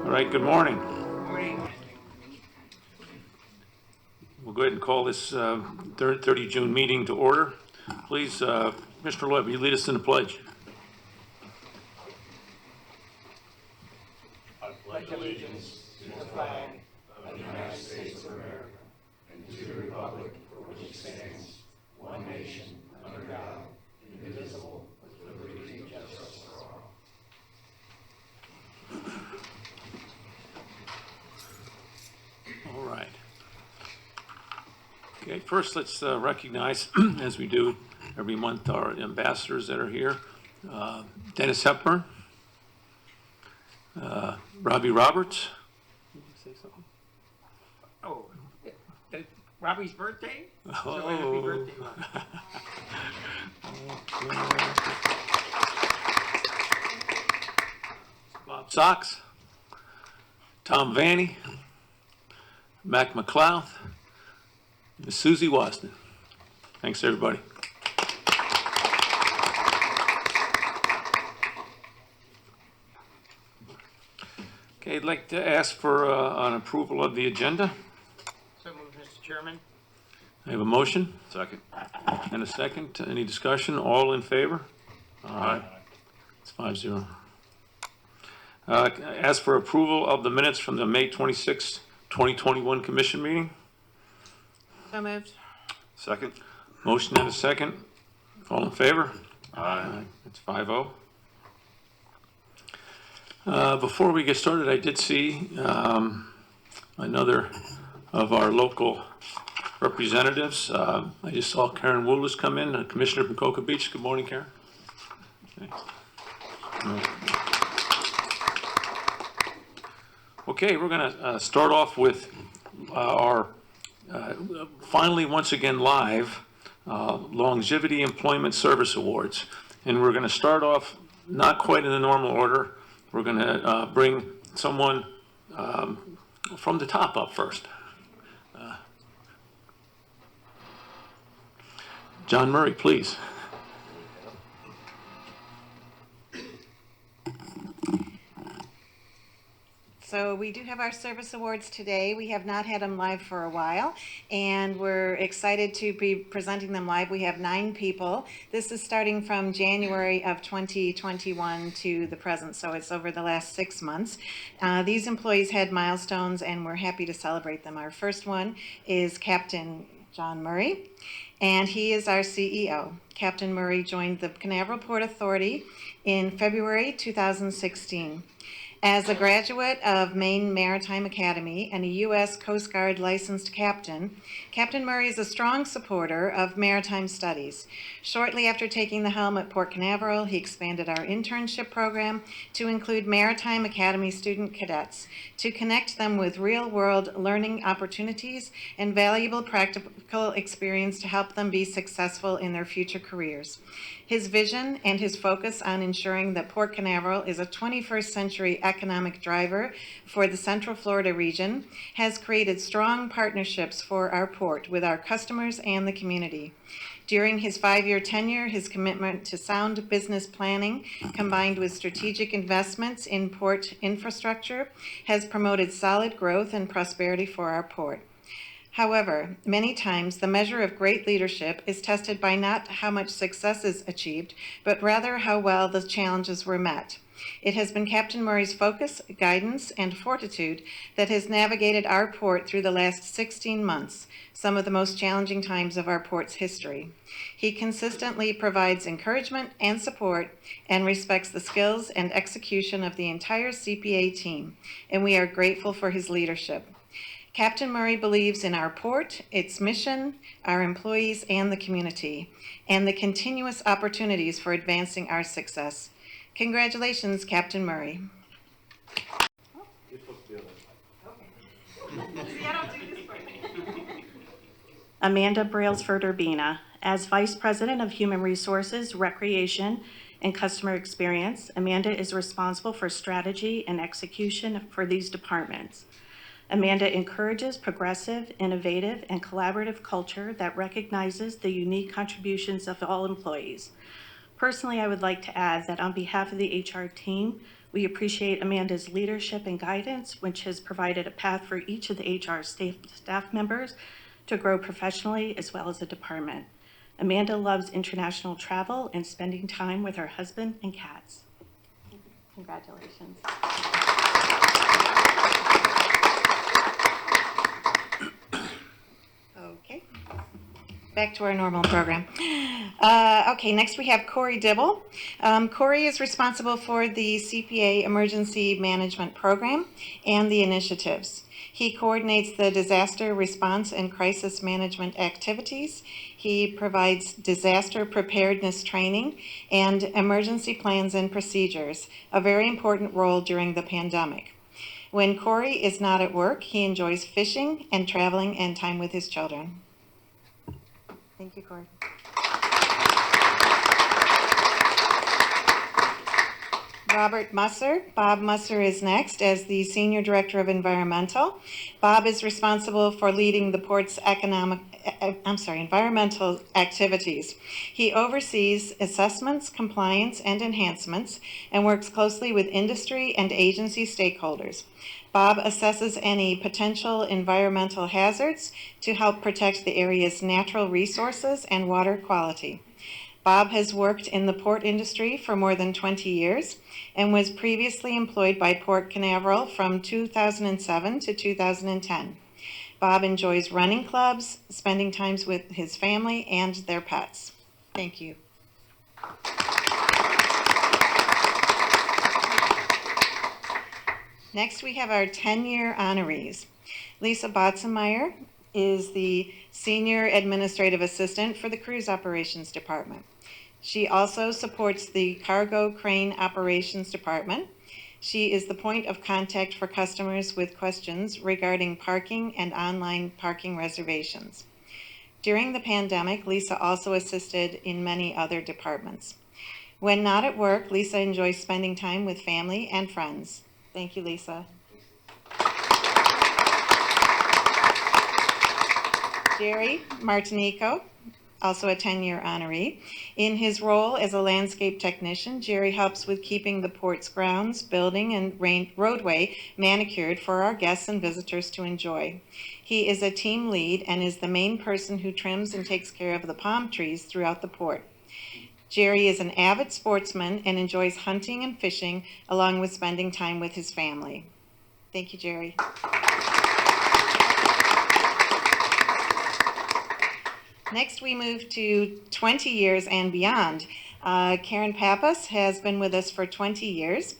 All right, good morning. Morning. We'll go ahead and call this 30 June meeting to order. Please, Mr. Lloyd, will you lead us in the pledge? I pledge allegiance to the flag of the United States of America and to the republic for which it stands, one nation, under God, indivisible, with liberty and justice for all. All right. Okay, first let's recognize, as we do every month, our ambassadors that are here. Dennis Hepburn, Robbie Roberts. Did you say something? Oh, Robbie's birthday? Oh. So happy birthday, Robbie. Bob Sox, Tom Vanny, Mac McLeod, Miss Susie Wasden. Thanks, everybody. Okay, I'd like to ask for an approval of the agenda. So moved, Mr. Chairman. I have a motion Second. and a second. Any discussion? All in favor? Aye. It's 5-0. Ask for approval of the minutes from the May 26, 2021 commission meeting. So moved. Second. Motion and a second. All in favor? Aye. It's 5-0. Before we get started, I did see another of our local representatives. I just saw Karen Woolis come in, a commissioner from Cocoa Beach. Good morning, Karen. Thanks. Okay, we're going to start off with our finally once again live Longevity Employment Service Awards. And we're going to start off not quite in the normal order. We're going to bring someone from the top up first. John Murray, please. So we do have our service awards today. We have not had them live for a while, and we're excited to be presenting them live. We have 9 people. This is starting from January of 2021 to the present, so it's over the last 6 months. These employees had milestones, and we're happy to celebrate them. Our first one is Captain John Murray, and he is our CEO. Captain Murray joined the Canaveral Port Authority in February 2016. As a graduate of Maine Maritime Academy and a U.S. Coast Guard licensed captain, Captain Murray is a strong supporter of maritime studies. Shortly after taking the helm at Port Canaveral, he expanded our internship program to include Maritime Academy student cadets to connect them with real-world learning opportunities and valuable practical experience to help them be successful in their future careers. His vision and his focus on ensuring that Port Canaveral is a 21st century economic driver for the Central Florida region has created strong partnerships for our port with our customers and the community. During his 5-year tenure, his commitment to sound business planning combined with strategic investments in port infrastructure has promoted solid growth and prosperity for our port. However, many times the measure of great leadership is tested by not how much success is achieved, but rather how well the challenges were met. It has been Captain Murray's focus, guidance, and fortitude that has navigated our port through the last 16 months, some of the most challenging times of our port's history. He consistently provides encouragement and support and respects the skills and execution of the entire CPA team, and we are grateful for his leadership. Captain Murray believes in our port, its mission, our employees, and the community, and the continuous opportunities for advancing our success. Congratulations, Captain Murray. Amanda Brailsford-Urbina. As Vice President of Human Resources, Recreation, and Customer Experience, Amanda is responsible for strategy and execution for these departments. Amanda encourages progressive, innovative, and collaborative culture that recognizes the unique contributions of all employees. Personally, I would like to add that on behalf of the HR team, We appreciate Amanda's leadership and guidance, which has provided a path for each of the HR staff members to grow professionally as well as the department. Amanda loves international travel and spending time with her husband and cats. Congratulations. Okay. Back to our normal program. Okay, next we have Corey Dibble. Corey is responsible for the CPA Emergency Management Program and the initiatives. He coordinates the disaster response and crisis management activities. He provides disaster preparedness training and emergency plans and procedures, a very important role during the pandemic. When Corey is not at work, he enjoys fishing and traveling and time with his children. Thank you, Corey. Robert Musser. Bob Musser is next as the Senior Director of Environmental. Bob is responsible for leading the port's environmental activities. He oversees assessments, compliance, and enhancements, and works closely with industry and agency stakeholders. Bob assesses any potential environmental hazards to help protect the area's natural resources and water quality. Bob has worked in the port industry for more than 20 years and was previously employed by Port Canaveral from 2007 to 2010. Bob enjoys running clubs, spending times with his family and their pets. Thank you. Next, we have our 10-year honorees. Lisa Botzenmeyer is the Senior Administrative Assistant for the Cruise Operations Department. She also supports the Cargo Crane Operations Department. She is the point of contact for customers with questions regarding parking and online parking reservations. During the pandemic, Lisa also assisted in many other departments. When not at work, Lisa enjoys spending time with family and friends. Thank you, Lisa. Jerry Martinico, also a 10-year honoree. In his role as a landscape technician, Jerry helps with keeping the port's grounds, building, and roadway manicured for our guests and visitors to enjoy. He is a team lead and is the main person who trims and takes care of the palm trees throughout the port. Jerry is an avid sportsman and enjoys hunting and fishing, along with spending time with his family. Thank you, Jerry. Next, we move to 20 years and beyond. Karen Pappas has been with us for 20 years.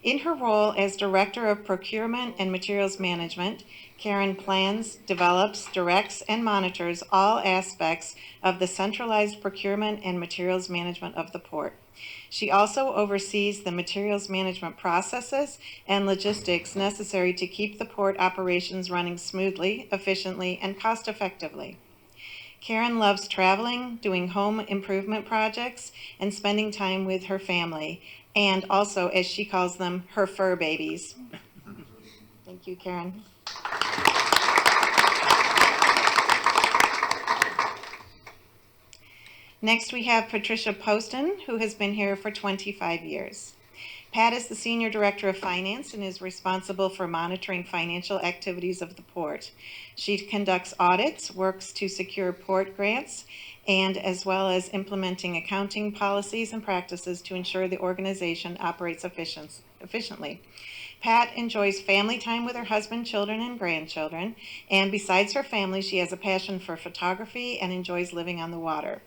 In her role as Director of Procurement and Materials Management, Karen plans, develops, directs, and monitors all aspects of the centralized procurement and materials management of the port. She also oversees the materials management processes and logistics necessary to keep the port operations running smoothly, efficiently, and cost-effectively. Karen loves traveling, doing home improvement projects, and spending time with her family, and also, as she calls them, her fur babies. Thank you, Karen. Next, we have Patricia Poston, who has been here for 25 years. Pat is the Senior Director of Finance and is responsible for monitoring financial activities of the port. She conducts audits, works to secure port grants, and as well as implementing accounting policies and practices to ensure the organization operates efficiently. Pat enjoys family time with her husband, children, and grandchildren, and besides her family, she has a passion for photography and enjoys living on the water.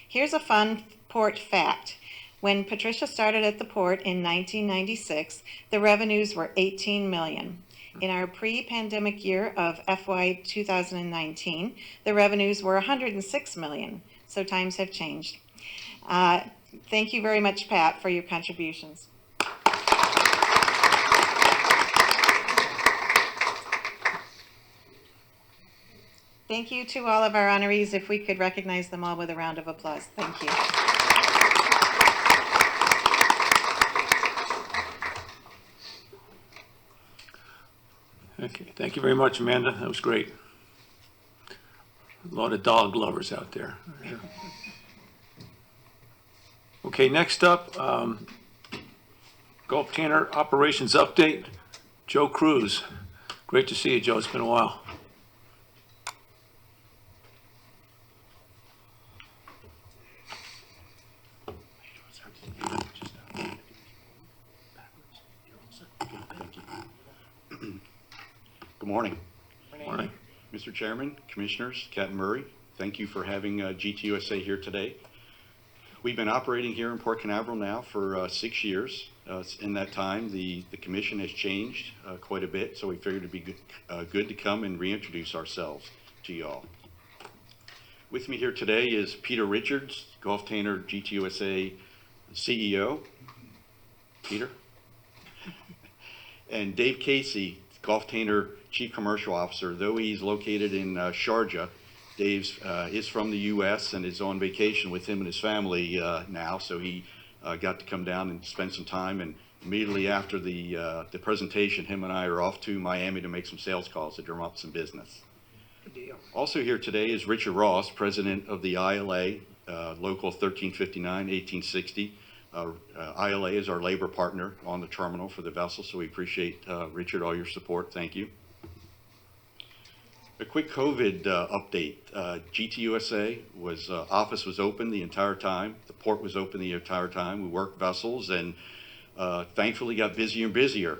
Here's a fun port fact. When Patricia started at the port in 1996, the revenues were $18 million. In our pre-pandemic year of FY 2019, the revenues were $106 million, so times have changed. Thank you very much, Pat, for your contributions. Thank you to all of our honorees. If we could recognize them all with a round of applause. Thank you. Okay, thank you very much, Amanda. That was great. A lot of dog lovers out there. Okay, next up, Gulf Tanner Operations Update, Joe Cruz. Great to see you, Joe. It's been a while. Good morning. Morning. Mr. Chairman, Commissioners, Captain Murray, thank you for having GTUSA here today. We've been operating here in Port Canaveral now for 6 years. In that time, the commission has changed quite a bit, so we figured it'd be good to come and reintroduce ourselves to y'all. With me here today is Peter Richards, Gulf Tanner GTUSA CEO. Peter. And Dave Casey, Gulf Tanner Chief Commercial Officer. Though he's located in Sharjah, Dave is from the U.S. and is on vacation with him and his family now, so he got to come down and spend some time. And immediately after the presentation, him and I are off to Miami to make some sales calls to drum up some business. Good deal. Also here today is Richard Ross, President of the ILA, Local 1359-1860. ILA is our labor partner on the terminal for the vessel, so we appreciate, Richard, all your support. Thank you. A quick COVID update. GTUSA office was open the entire time. The port was open the entire time. We worked vessels and thankfully got busier and busier,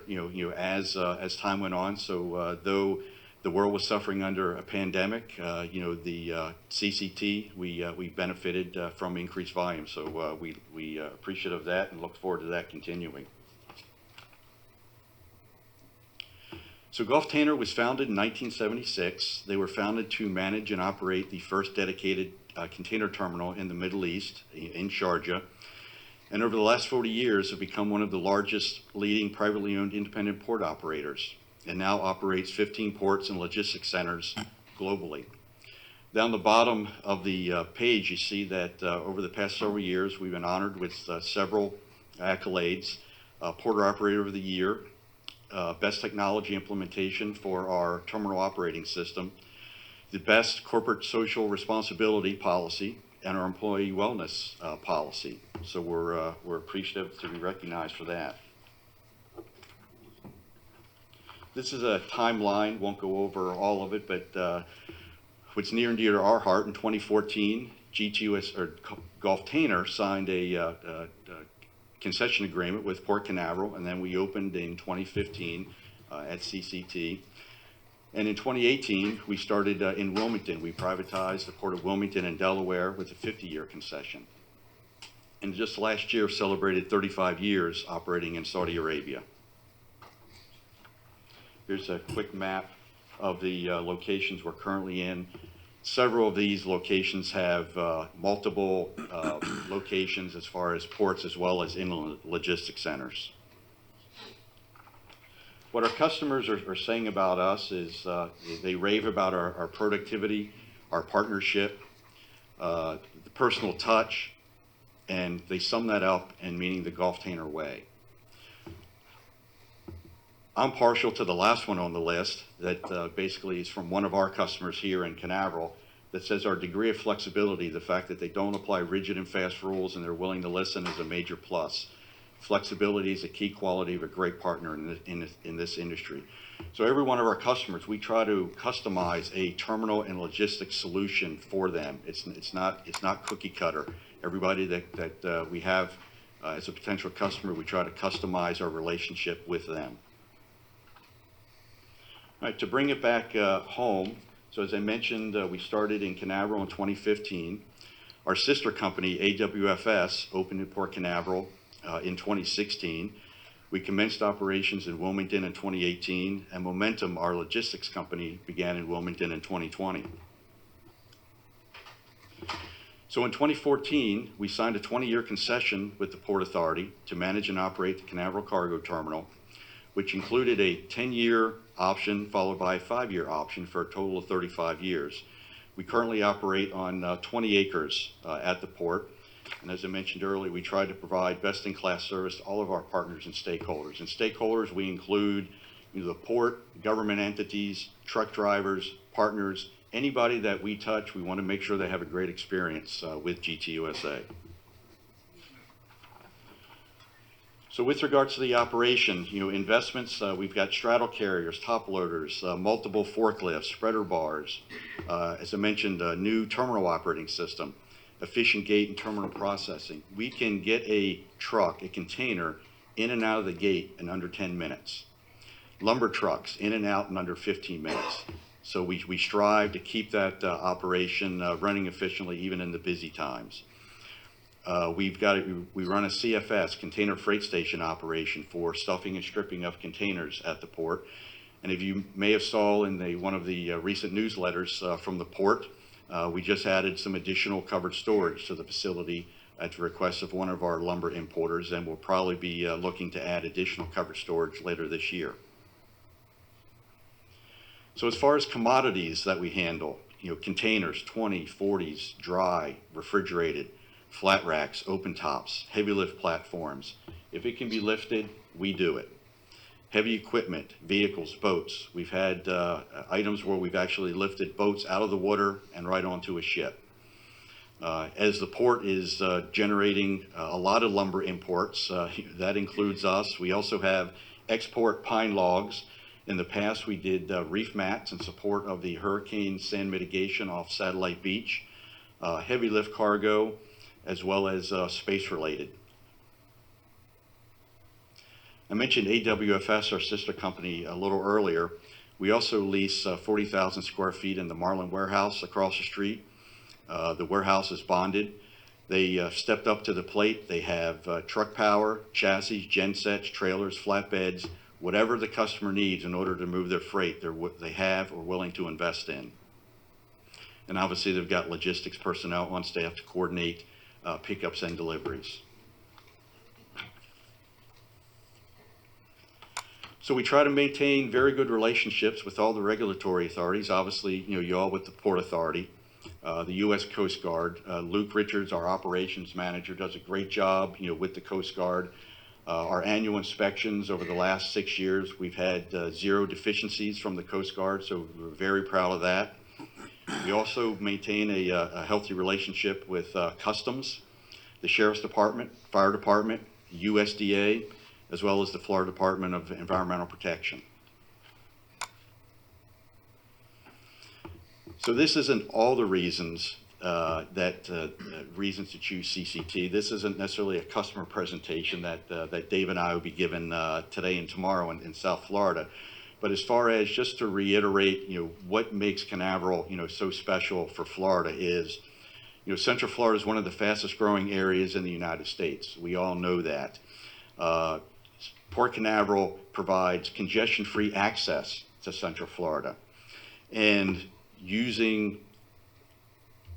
as time went on. So though the world was suffering under a pandemic, the CCT, we benefited from increased volume. So we appreciate of that and look forward to that continuing. So Gulf Tanner was founded in 1976. They were founded to manage and operate the first dedicated container terminal in the Middle East, in Sharjah. And over the last 40 years have become one of the largest leading privately owned independent port operators, and now operates 15 ports and logistics centers globally. Down the bottom of the page, you see that over the past several years, we've been honored with several accolades. Porter Operator of the Year, Best Technology Implementation for our terminal operating system, the Best Corporate Social Responsibility Policy, and our Employee Wellness Policy. So we're appreciative to be recognized for that. This is a timeline, won't go over all of it, but what's near and dear to our heart, in 2014, Gulf Tanner signed a concession agreement with Port Canaveral, and then we opened in 2015 at CCT. And in 2018, we started in Wilmington. We privatized the Port of Wilmington in Delaware with a 50-year concession. And just last year celebrated 35 years operating in Saudi Arabia. Here's a quick map of the locations we're currently in. Several of these locations have multiple locations as far as ports as well as inland logistics centers. What our customers are saying about us is they rave about our productivity, our partnership, the personal touch, and they sum that up in meaning the Gulf Tanner way. I'm partial to the last one on the list that basically is from one of our customers here in Canaveral that says our degree of flexibility, the fact that they don't apply rigid and fast rules and they're willing to listen, is a major plus. Flexibility is a key quality of a great partner in this industry. So every one of our customers, we try to customize a terminal and logistics solution for them. It's not cookie cutter. Everybody that we have as a potential customer, we try to customize our relationship with them. All right, to bring it back home, so as I mentioned, we started in Canaveral in 2015. Our sister company, AWFS, opened in Port Canaveral in 2016. We commenced operations in Wilmington in 2018, and Momentum, our logistics company, began in Wilmington in 2020. So in 2014, we signed a 20-year concession with the Port Authority to manage and operate the Canaveral Cargo Terminal, which included a 10-year option followed by a 5-year option for a total of 35 years. We currently operate on 20 acres at the port. And as I mentioned earlier, we try to provide best-in-class service to all of our partners and stakeholders. And stakeholders, we include the port, government entities, truck drivers, partners, anybody that we touch. We want to make sure they have a great experience with GTUSA. So with regards to the operation, investments, we've got straddle carriers, top loaders, multiple forklifts, spreader bars. As I mentioned, a new terminal operating system, efficient gate and terminal processing. We can get a truck, a container, in and out of the gate in under 10 minutes. Lumber trucks, in and out in under 15 minutes. So we strive to keep that operation running efficiently even in the busy times. We run a CFS, Container Freight Station operation, for stuffing and stripping of containers at the port. And if you may have saw in one of the recent newsletters from the port, we just added some additional covered storage to the facility at the request of one of our lumber importers, and we'll probably be looking to add additional covered storage later this year. So as far as commodities that we handle, containers, 20, 40s, dry, refrigerated, flat racks, open tops, heavy lift platforms. If it can be lifted, we do it. Heavy equipment, vehicles, boats. We've had items where we've actually lifted boats out of the water and right onto a ship. As the port is generating a lot of lumber imports, that includes us. We also have export pine logs. In the past, we did reef mats in support of the hurricane sand mitigation off Satellite Beach, heavy lift cargo, as well as space-related. I mentioned AWFS, our sister company, a little earlier. We also lease 40,000 square feet in the Marlin warehouse across the street. The warehouse is bonded. They stepped up to the plate. They have truck power, chassis, gensets, trailers, flatbeds, whatever the customer needs in order to move their freight, they have or willing to invest in. And obviously they've got logistics personnel on staff to coordinate pickups and deliveries. So we try to maintain very good relationships with all the regulatory authorities. Obviously, you all with the Port Authority, the U.S. Coast Guard. Luke Richards, our operations manager, does a great job, with the Coast Guard. Our annual inspections over the last 6 years, we've had 0 deficiencies from the Coast Guard, so we're very proud of that. We also maintain a healthy relationship with Customs, the Sheriff's Department, Fire Department, USDA, as well as the Florida Department of Environmental Protection. So this isn't all the reasons reasons to choose CCT. This isn't necessarily a customer presentation that Dave and I will be giving today and tomorrow in South Florida. But as far as just to reiterate, what makes Canaveral, so special for Florida is, Central Florida is one of the fastest growing areas in the United States. We all know that. Port Canaveral provides congestion-free access to Central Florida. And using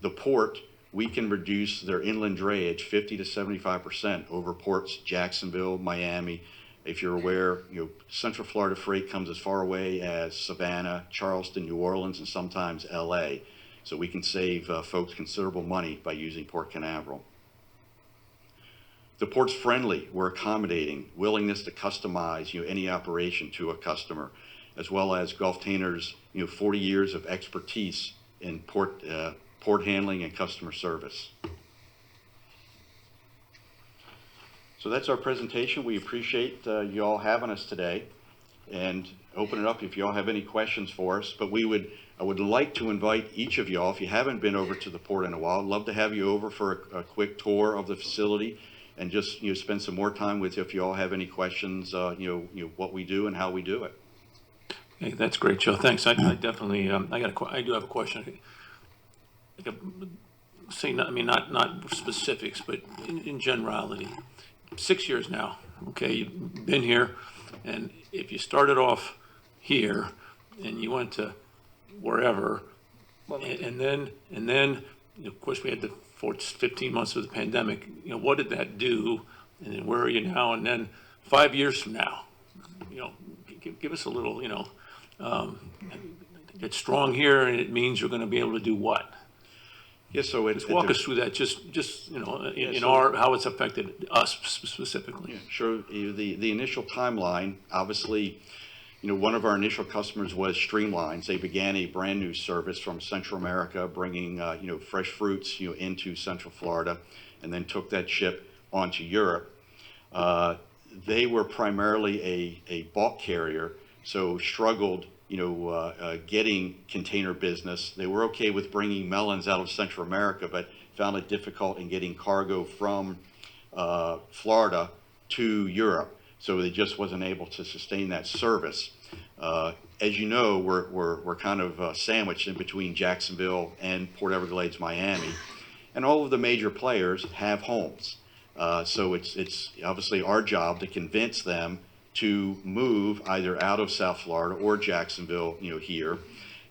the port, we can reduce their inland drayage 50 to 75% over ports Jacksonville, Miami. If you're aware, Central Florida freight comes as far away as Savannah, Charleston, New Orleans, and sometimes LA. So we can save folks considerable money by using Port Canaveral. The port's friendly, we're accommodating, willingness to customize any operation to a customer, as well as Gulf Tainer's 40 years of expertise in port handling and customer service. So that's our presentation. We appreciate you all having us today, and open it up if you all have any questions for us. But I would like to invite each of y'all, if you haven't been over to the port in a while, I'd love to have you over for a quick tour of the facility and just spend some more time with you if you all have any questions, what we do and how we do it. Hey, that's great, Joe. Thanks. I definitely I do have a question. Not specifics, but in generality. 6 years now, okay, you've been here, and if you started off here and you went to wherever, and then of course we had the 15 months of the pandemic, what did that do, and then where are you now, and then 5 years from now, give us a little, get strong here, and it means you're going to be able to do what? Yes, so just walk us through that, how it's affected us specifically. Yeah, sure. The initial timeline, obviously, one of our initial customers was Streamlines. They began a brand new service from Central America, bringing fresh fruits into Central Florida, and then took that ship onto Europe. they were primarily a bulk carrier, so struggled, getting container business. They were okay with bringing melons out of Central America, but found it difficult in getting cargo from Florida to Europe. So they just wasn't able to sustain that service. As you know, we're kind of sandwiched in between Jacksonville and Port Everglades, Miami, and all of the major players have homes. So it's obviously our job to convince them to move either out of South Florida or Jacksonville, here.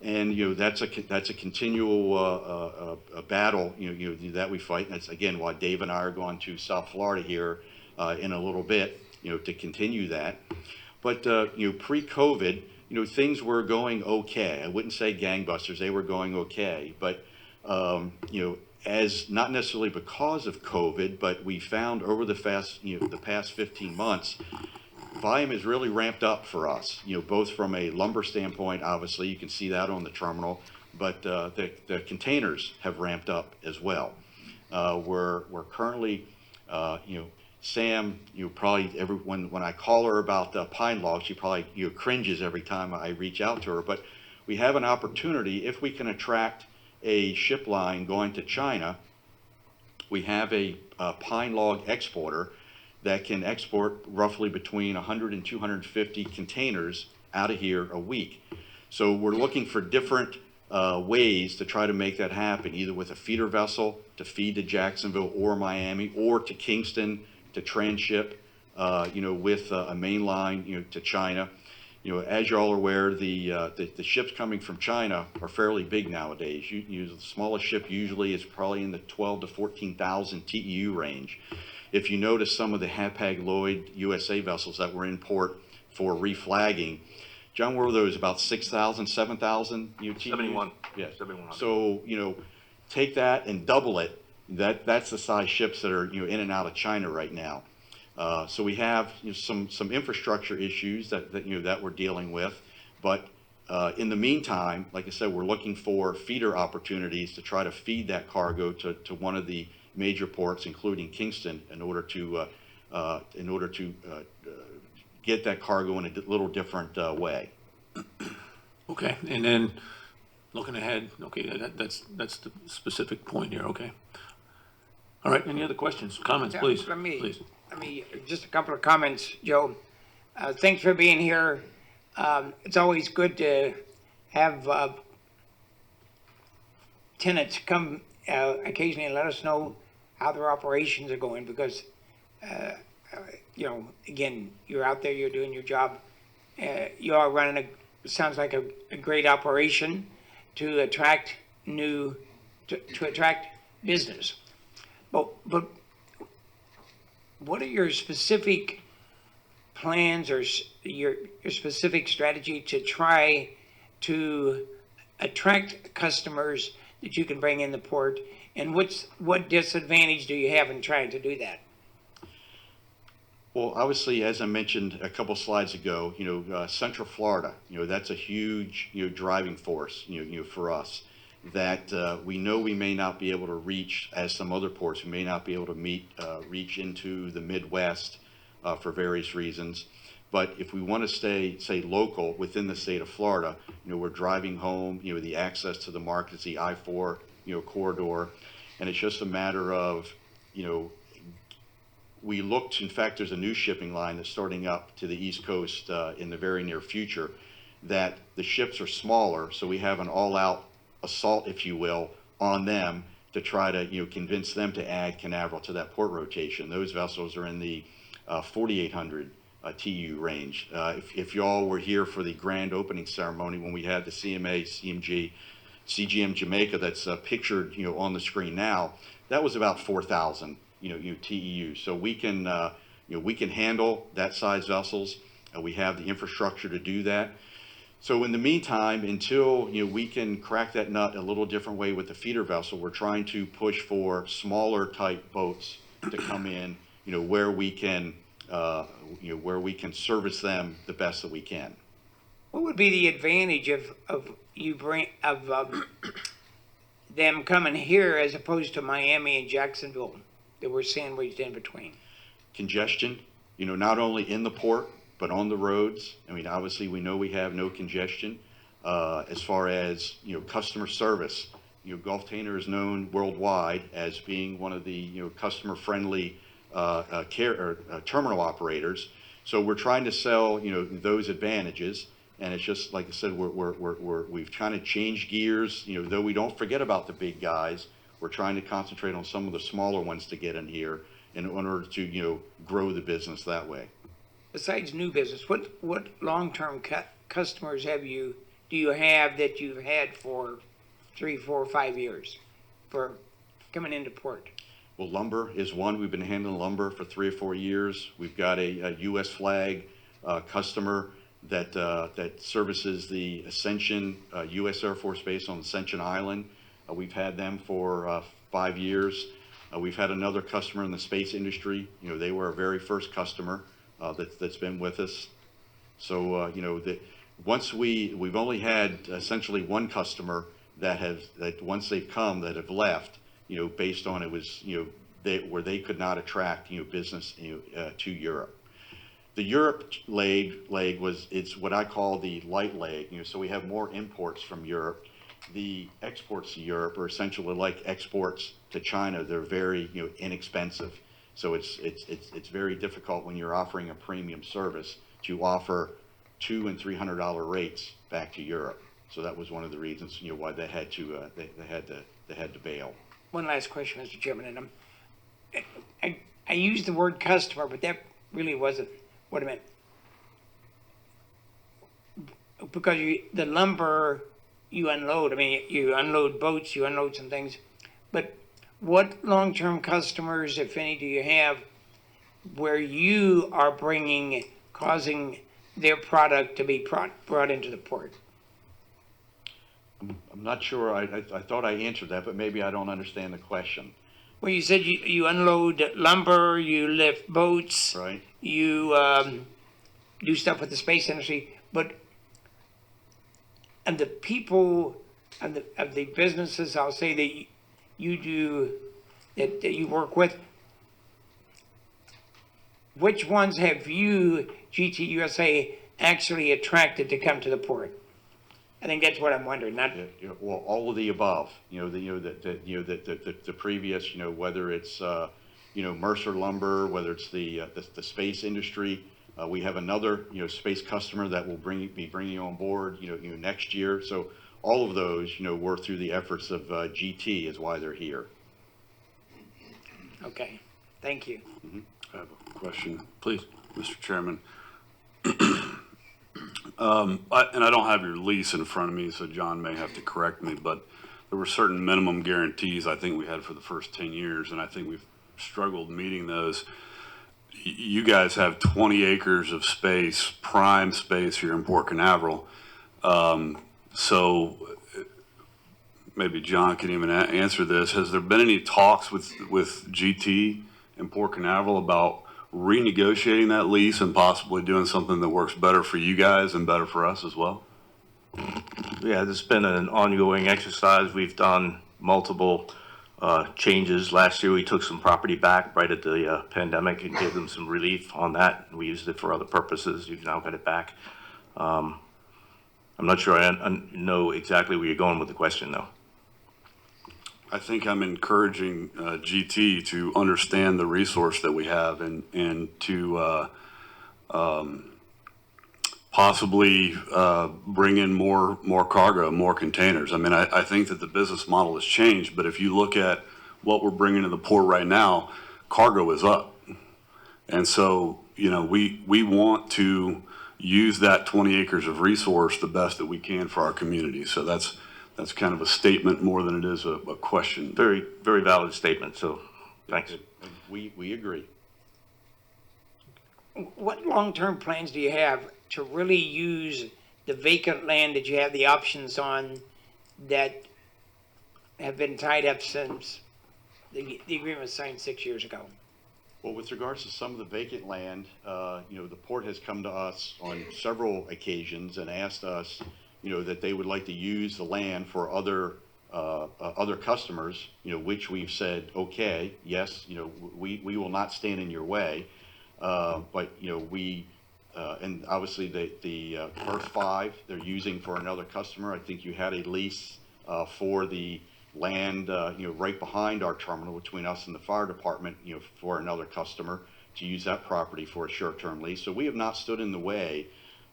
And that's a continual battle that we fight. And that's again why Dave and I are going to South Florida here in a little bit, to continue that. But pre-COVID, things were going okay. I wouldn't say gangbusters; they were going okay. But as not necessarily because of COVID, but we found over the past 15 months, volume has really ramped up for us. Both from a lumber standpoint, obviously you can see that on the terminal, but the containers have ramped up as well. We're currently, Sam, probably when I call her about pine logs, she probably cringes every time I reach out to her. But we have an opportunity if we can attract a ship line going to China. We have a pine log exporter that can export roughly between 100 and 250 containers out of here a week. So we're looking for different ways to try to make that happen, either with a feeder vessel to feed to Jacksonville or Miami, or to Kingston to transship, with a main line, to China. As you all are aware, the ships coming from China are fairly big nowadays. The smallest ship usually is probably in the 12 to 14,000 TEU range. If you notice some of the Hapag-Lloyd USA vessels that were in port for reflagging, John, were those about 6,000, 7,000 TEU? 71. Yeah. 71. So, take that and double it. That's the size ships that are, in and out of China right now. So we have some infrastructure issues that we're dealing with, but in the meantime, like I said, we're looking for feeder opportunities to try to feed that cargo to one of the major ports, including Kingston, in order to get that cargo in a little different way. Okay, and then looking ahead, okay, that's the specific point here, okay. All right, any other questions, comments, Yeah, please? from me. Please. Just a couple of comments, Joe. Thanks for being here. It's always good to have tenants come occasionally and let us know how their operations are going, because, again, you're out there, you're doing your job. You are running sounds like a great operation to attract to attract business. But what are your specific plans or your specific strategy to try to attract customers that you can bring in the port? And what disadvantage do you have in trying to do that? Well, obviously, as I mentioned a couple slides ago, Central Florida, that's a huge, driving force, for us, that we know we may not be able to reach, as some other ports, we may not be able to reach into the Midwest for various reasons. But if we want to say local within the state of Florida, we're driving home, the access to the markets, the I-4, corridor, and it's just a matter of, we looked, in fact, there's a new shipping line that's starting up to the East Coast in the very near future, that the ships are smaller, so we have an all-out assault, if you will, on them to try to, convince them to add Canaveral to that port rotation. Those vessels are in the 4,800 TEU range. If y'all were here for the grand opening ceremony when we had the CGM Jamaica that's pictured, on the screen now, that was about 4,000. TEU. So we can handle that size vessels, and we have the infrastructure to do that. So in the meantime, until we can crack that nut a little different way with the feeder vessel, we're trying to push for smaller type boats to come in, where we can service them the best that we can. What would be the advantage of them coming here as opposed to Miami and Jacksonville that we're sandwiched in between? Congestion, not only in the port, but on the roads. I mean, obviously, we know we have no congestion. As far as, customer service, Gulf-Tainer is known worldwide as being one of the, customer-friendly terminal operators. So we're trying to sell, those advantages. And it's just, like I said, we've kind of changed gears, though we don't forget about the big guys. We're trying to concentrate on some of the smaller ones to get in here in order to, grow the business that way. Besides new business, what long-term customers do you have that you've had for 3, 4, 5 years for coming into port? Well, lumber is one. We've been handling lumber for 3 or 4 years. We've got a U.S. flag customer that services the Ascension U.S. Air Force Base on Ascension Island. We've had them for 5 years. We've had another customer in the space industry. They were our very first customer that's been with us. So, once we've only had essentially one customer that once they've come that have left, based on it was, where they could not attract, business, to Europe. The Europe leg it's what I call the light leg, so we have more imports from Europe. The exports to Europe are essentially like exports to China. They're very, inexpensive. So it's very difficult when you're offering a premium service to offer $200 and $300 rates back to Europe. So that was one of the reasons, why they had to bail. One last question, Mr. Chairman, and I used the word customer, but that really wasn't what I meant. Because the lumber you unload, I mean, you unload boats, you unload some things, but what long-term customers, if any, do you have where you are causing their product to be brought into the port? I'm not sure. I thought I answered that, but maybe I don't understand the question. Well, you said you unload lumber, you lift boats, Right. You do stuff with the space industry, but and the people of the businesses, I'll say that you do that you work with, which ones have you, GT USA, actually attracted to come to the port? I think that's what I'm wondering. Not Well, all of the above. The previous. Whether it's Musser lumber, whether it's the space industry. We have another space customer that will be bringing on board next year. So all of those were through the efforts of GT is why they're here. okay. Thank you. Mm-hmm. I have a question, please, Mr. Chairman. I don't have your lease in front of me, so John may have to correct me, but there were certain minimum guarantees I think we had for the first 10 years, and I think we've struggled meeting those. You guys have 20 acres of space, prime space here in Port Canaveral. So maybe John can even answer this. Has there been any talks with GT in Port Canaveral about renegotiating that lease and possibly doing something that works better for you guys and better for us as well? Yeah, this has been an ongoing exercise. We've done multiple changes. Last year, we took some property back right at the pandemic and gave them some relief on that. We used it for other purposes. You've now got it back. I'm not sure I know exactly where you're going with the question, though. I think I'm encouraging GT to understand the resource that we have and to possibly bring in more cargo, more containers. I mean, I think that the business model has changed, but if you look at what we're bringing to the port right now, cargo is up. And so, we want to use that 20 acres of resource the best that we can for our community. So that's kind of a statement more than it is a question. Very, very valid statement, so thanks. We agree. What long-term plans do you have to really use the vacant land that you have the options on that have been tied up since the agreement was signed 6 years ago? Well, with regards to some of the vacant land, the port has come to us on several occasions and asked us, that they would like to use the land for other customers, which we've said, okay, yes, we will not stand in your way. But, you know, and obviously the first 5 they're using for another customer. I think you had a lease for the land, you know, right behind our terminal between us and the fire department, you know, for another customer to use that property for a short-term lease. So we have not stood in the way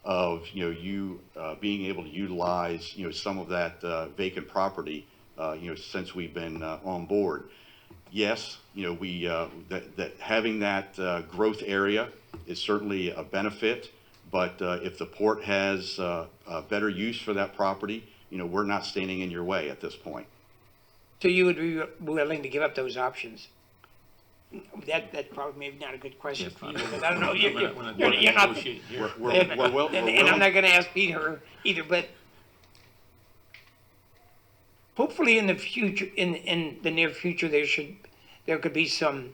of, you know, you being able to utilize, you know, some of that vacant property, you know, since we've been on board. Yes, you know, that having that growth area is certainly a benefit, but if the port has a better use for that property, you know, we're not standing in your way at this point. So you would be willing to give up those options? That's probably maybe not a good question for you, because I don't know, you're not, and I'm not gonna ask Peter either, but hopefully in the future, in the near future, there could be some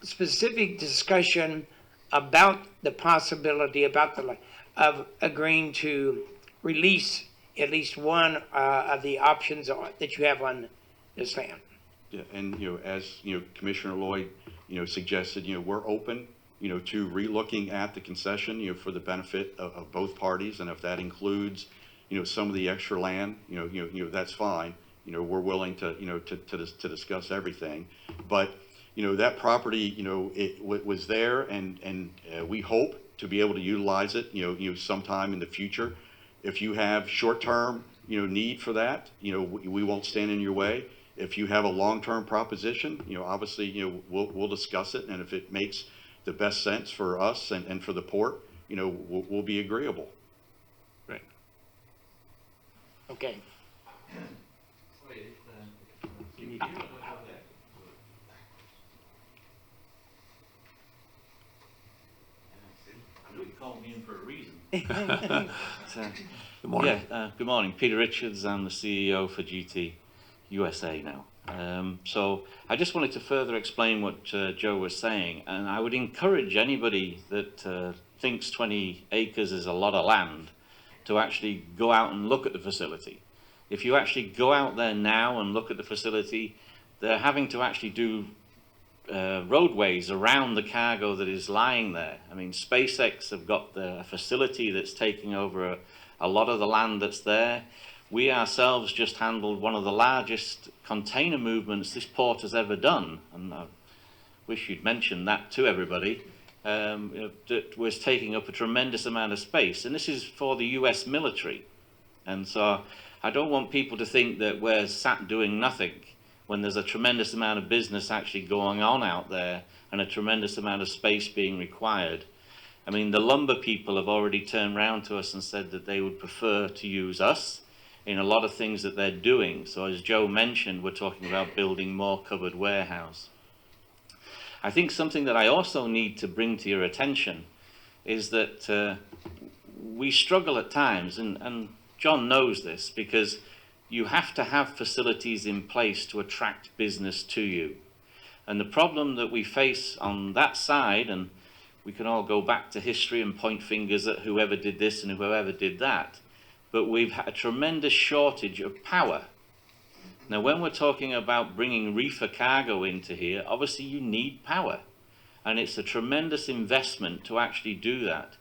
specific discussion about the possibility, of agreeing to release at least one of the options that you have on this land. Yeah, and, you know, as, you know, Commissioner Lloyd, you know, suggested, you know, we're open, you know, to relooking at the concession, you know, for the benefit of both parties. And if that includes, you know, some of the extra land, you know, that's fine. You know, we're willing to, you know, to discuss everything. But, you know, that property, you know, it was there, and we hope to be able to utilize it, you know, sometime in the future. If you have short-term, you know, need for that, you know, we won't stand in your way. If you have a long-term proposition, you know, obviously, you know, we'll discuss it, and if it makes the best sense for us and for the port, you know, we'll be agreeable. Right. Okay. You called me in for a reason. Good morning. Good morning. Peter Richards. I'm the CEO for GT USA now. So I just wanted to further explain what Joe was saying, and I would encourage anybody that thinks 20 acres is a lot of land to actually go out and look at the facility. If you actually go out there now and look at the facility, they're having to actually do roadways around the cargo that is lying there. I mean, SpaceX have got a facility that's taking over a lot of the land that's there. We ourselves just handled one of the largest container movements this port has ever done, and I wish you'd mentioned that to everybody. That was taking up a tremendous amount of space, and this is for the US military. And so I don't want people to think that we're sat doing nothing when there's a tremendous amount of business actually going on out there and a tremendous amount of space being required. I mean, the lumber people have already turned around to us and said that they would prefer to use us in a lot of things that they're doing. So as Joe mentioned, we're talking about building more covered warehouse. I think something that I also need to bring to your attention is that we struggle at times, and John knows this, because you have to have facilities in place to attract business to you. And the problem that we face on that side, and we can all go back to history and point fingers at whoever did this and whoever did that, but we've had a tremendous shortage of power. Now, when we're talking about bringing reefer cargo into here, obviously you need power, and it's a tremendous investment to actually do that.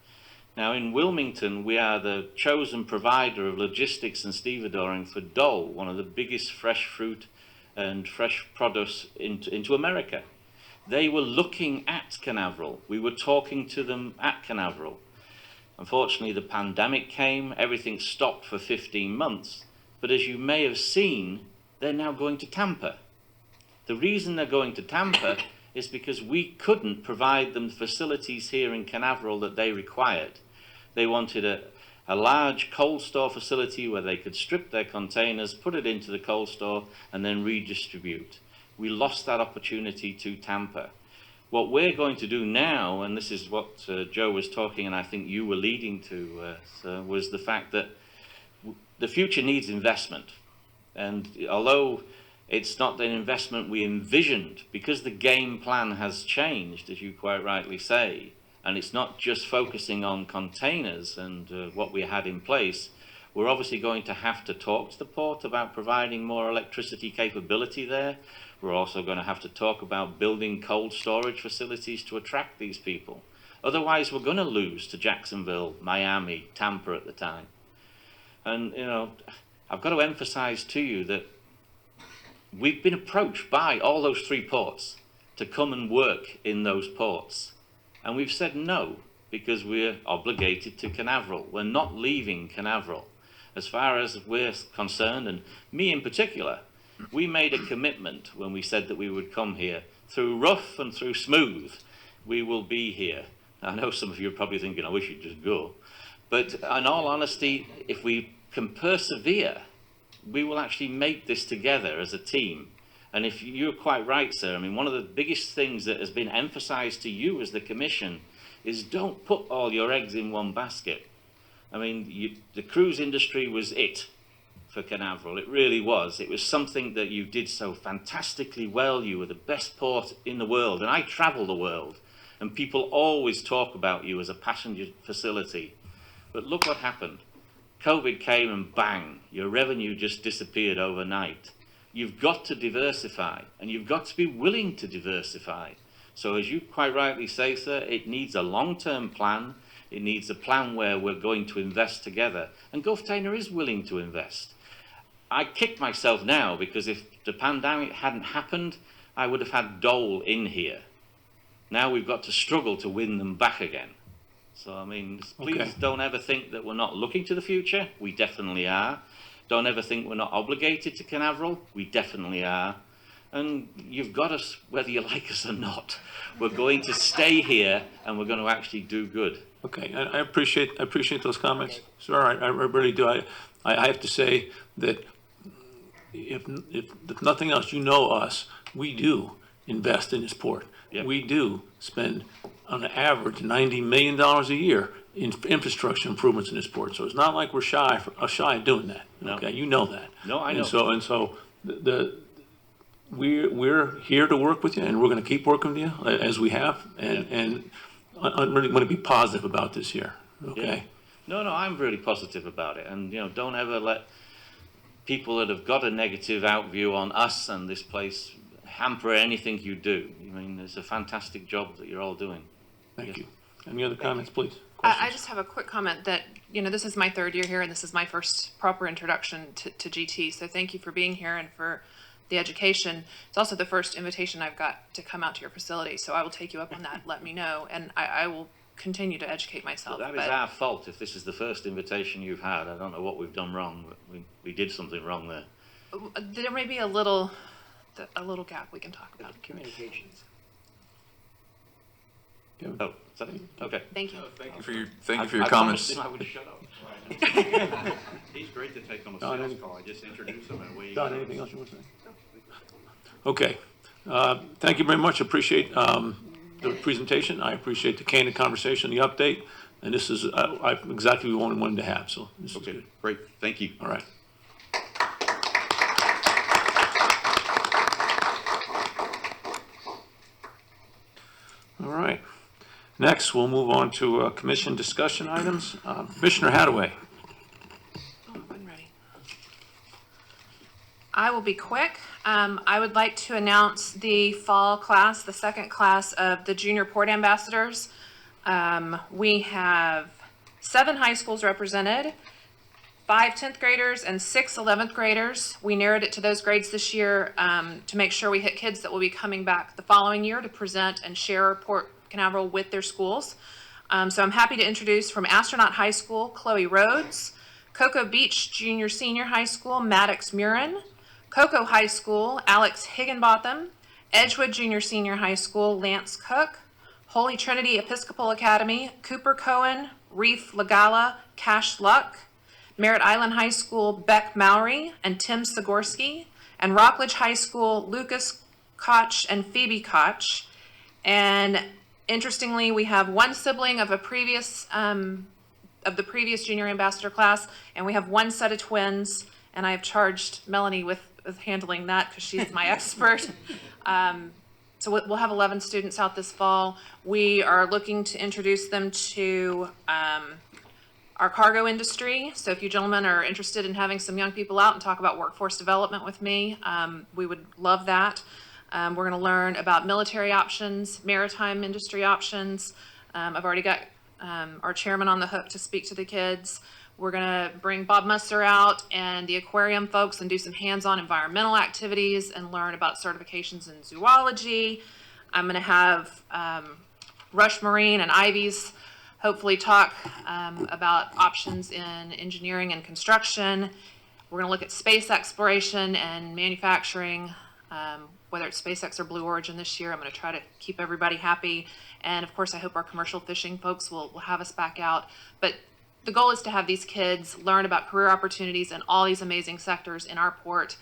Now, in Wilmington, we are the chosen provider of logistics and stevedoring for Dole, one of the biggest fresh fruit and fresh produce into America. They were looking at Canaveral. We were talking to them at Canaveral. Unfortunately, the pandemic came, everything stopped for 15 months. But as you may have seen, they're now going to Tampa. The reason they're going to Tampa is because we couldn't provide them the facilities here in Canaveral that they required. They wanted a large cold store facility where they could strip their containers, put it into the cold store, and then redistribute. We lost that opportunity to Tampa. What we're going to do now, and this is what Joe was talking, and I think you were leading to, was the fact that the future needs investment. And although it's not an investment we envisioned, because the game plan has changed, as you quite rightly say, and it's not just focusing on containers and what we had in place, We're obviously going to have to talk to the port about providing more electricity capability there. We're also going to have to talk about building cold storage facilities to attract these people. Otherwise, we're going to lose to Jacksonville, Miami, Tampa at the time. And, you know, I've got to emphasize to you that we've been approached by all those 3 ports to come and work in those ports. And we've said no, because we're obligated to Canaveral. We're not leaving Canaveral. As far as we're concerned, and me in particular, we made a commitment when we said that we would come here. Through rough and through smooth, we will be here. I know some of you are probably thinking, I wish you'd just go. But in all honesty, if we can persevere, we will actually make this together as a team. And if you're quite right, sir, I mean, one of the biggest things that has been emphasized to you as the commission is don't put all your eggs in one basket. I mean, the cruise industry was it for Canaveral. It really was. It was something that you did so fantastically well. You were the best port in the world. And I travel the world, and people always talk about you as a passenger facility. But look what happened. COVID came and bang, your revenue just disappeared overnight. You've got to diversify, and you've got to be willing to diversify. So as you quite rightly say, sir, it needs a long-term plan. It needs a plan where we're going to invest together. And Gulf Tainer is willing to invest. I kick myself now because if the pandemic hadn't happened, I would have had Dole in here. Now we've got to struggle to win them back again. So, I mean, please don't ever think that we're not looking to the future. We definitely are. Don't ever think we're not obligated to Canaveral. We definitely are. And you've got us whether you like us or not. We're going to stay here, and we're going to actually do good. Okay, I appreciate those comments, sir. I really do. I have to say that if nothing else, you know us. We do invest in this port. Yep. We do spend on average $90 million a year in infrastructure improvements in this port. So it's not like we're shy of doing that. No. Okay, you know that. No, I know. And so we're here to work with you, and we're going to keep working with you as we have. And I really want to be positive about this here. Okay. Yeah. No, I'm really positive about it. And, you know, don't ever let people that have got a negative outview on us and this place hamper anything you do. I mean, it's a fantastic job that you're all doing. Thank you. Any other comments, please? I just have a quick comment that, you know, this is my 3rd year here, and this is my first proper introduction to GT. So thank you for being here and for the education. It's also the first invitation I've got to come out to your facility. So I will take you up on that. Let me know, and I will continue to educate myself. Well, that is our fault if this is the first invitation you've had. I don't know what we've done wrong, but we did something wrong there. There may be a little gap we can talk about. Communications. Oh, is that it? Okay. Thank you. Thank you for your I comments. promised him I would shut up. He's great to take on a Don, sales call. I just introduced him and we. Don, anything else you want to say? Okay. Thank you very much. Appreciate the presentation. I appreciate the candid conversation, the update. And this is exactly what we wanted to have. So this is Okay, good. great. Thank you. All right. All right. Next, we'll move on to commission discussion items. Commissioner Hadaway. Oh, I'm ready. I will be quick. I would like to announce the fall class, the 2nd class of the Junior Port Ambassadors. We have 7 high schools represented, 5 10th graders and 6 11th graders. We narrowed it to those grades this year to make sure we hit kids that will be coming back the following year to present and share Port Canaveral with their schools. So I'm happy to introduce from Astronaut High School, Chloe Rhodes, Cocoa Beach Junior Senior High School, Maddox Murin, Cocoa High School, Alex Higginbotham, Edgewood Junior Senior High School, Lance Cook, Holy Trinity Episcopal Academy, Cooper Cohen, Reef Lagala, Cash Luck, Merritt Island High School, Beck Mowry and Tim Sigorski, and Rockledge High School, Lucas Koch and Phoebe Koch. And interestingly, we have one sibling of the previous junior ambassador class, and we have one set of twins, and I have charged Melanie with handling that because she's my expert. So we'll have 11 students out this fall. We are looking to introduce them to our cargo industry. So if you gentlemen are interested in having some young people out and talk about workforce development with me, we would love that. We're going to learn about military options, maritime industry options. I've already got our chairman on the hook to speak to the kids. We're going to bring Bob Musser out and the aquarium folks and do some hands-on environmental activities and learn about certifications in zoology. I'm going to have Rush Marine and Ivy's hopefully talk about options in engineering and construction. We're going to look at space exploration and manufacturing, whether it's SpaceX or Blue Origin this year. I'm going to try to keep everybody happy. And of course, I hope our commercial fishing folks will have us back out. But the goal is to have these kids learn about career opportunities in all these amazing sectors in our port,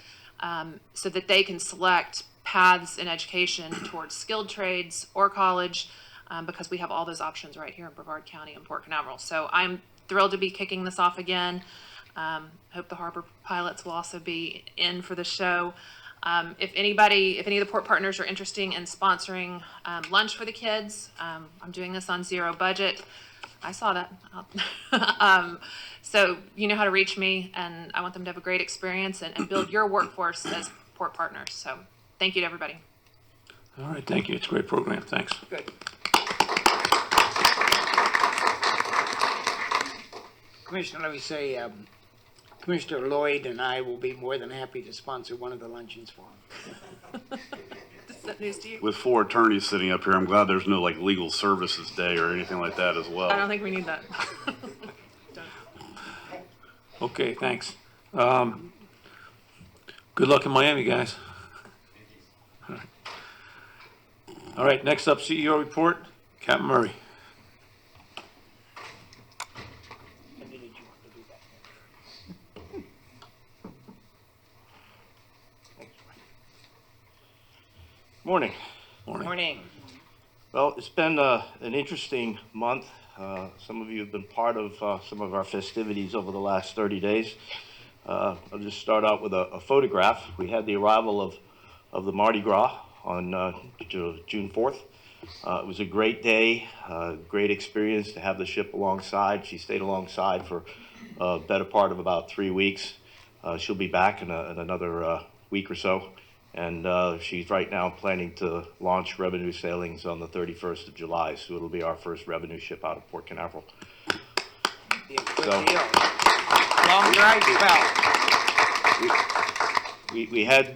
so that they can select paths in education towards skilled trades or college, because we have all those options right here in Brevard County and Port Canaveral. So I'm thrilled to be kicking this off again. Hope the harbor pilots will also be in for the show. If any of the port partners are interested in sponsoring lunch for the kids, I'm doing this on zero budget. I saw that. So you know how to reach me, and I want them to have a great experience and build your workforce as port partners. So thank you to everybody. All right, thank you. It's a great program. Thanks. Good. Commissioner, let me say, Commissioner Lloyd and I will be more than happy to sponsor one of the luncheons for him. Is that news to you? With 4 attorneys sitting up here, I'm glad there's no like legal services day or anything like that as well. I don't think we need that. Okay, thanks. Good luck in Miami, guys. All right, next up, CEO report, Captain Murray. Morning. Morning. Well, it's been an interesting month. Some of you have been part of some of our festivities over the last 30 days. I'll just start out with a photograph. We had the arrival of the Mardi Gras on June 4th. It was a great day, great experience to have the ship alongside. She stayed alongside for a better part of about 3 weeks. She'll be back in another week or so. And she's right now planning to launch revenue sailings on the 31st of July. So it'll be our first revenue ship out of Port Canaveral. Yeah, good So- deal. Long drive, pal. We had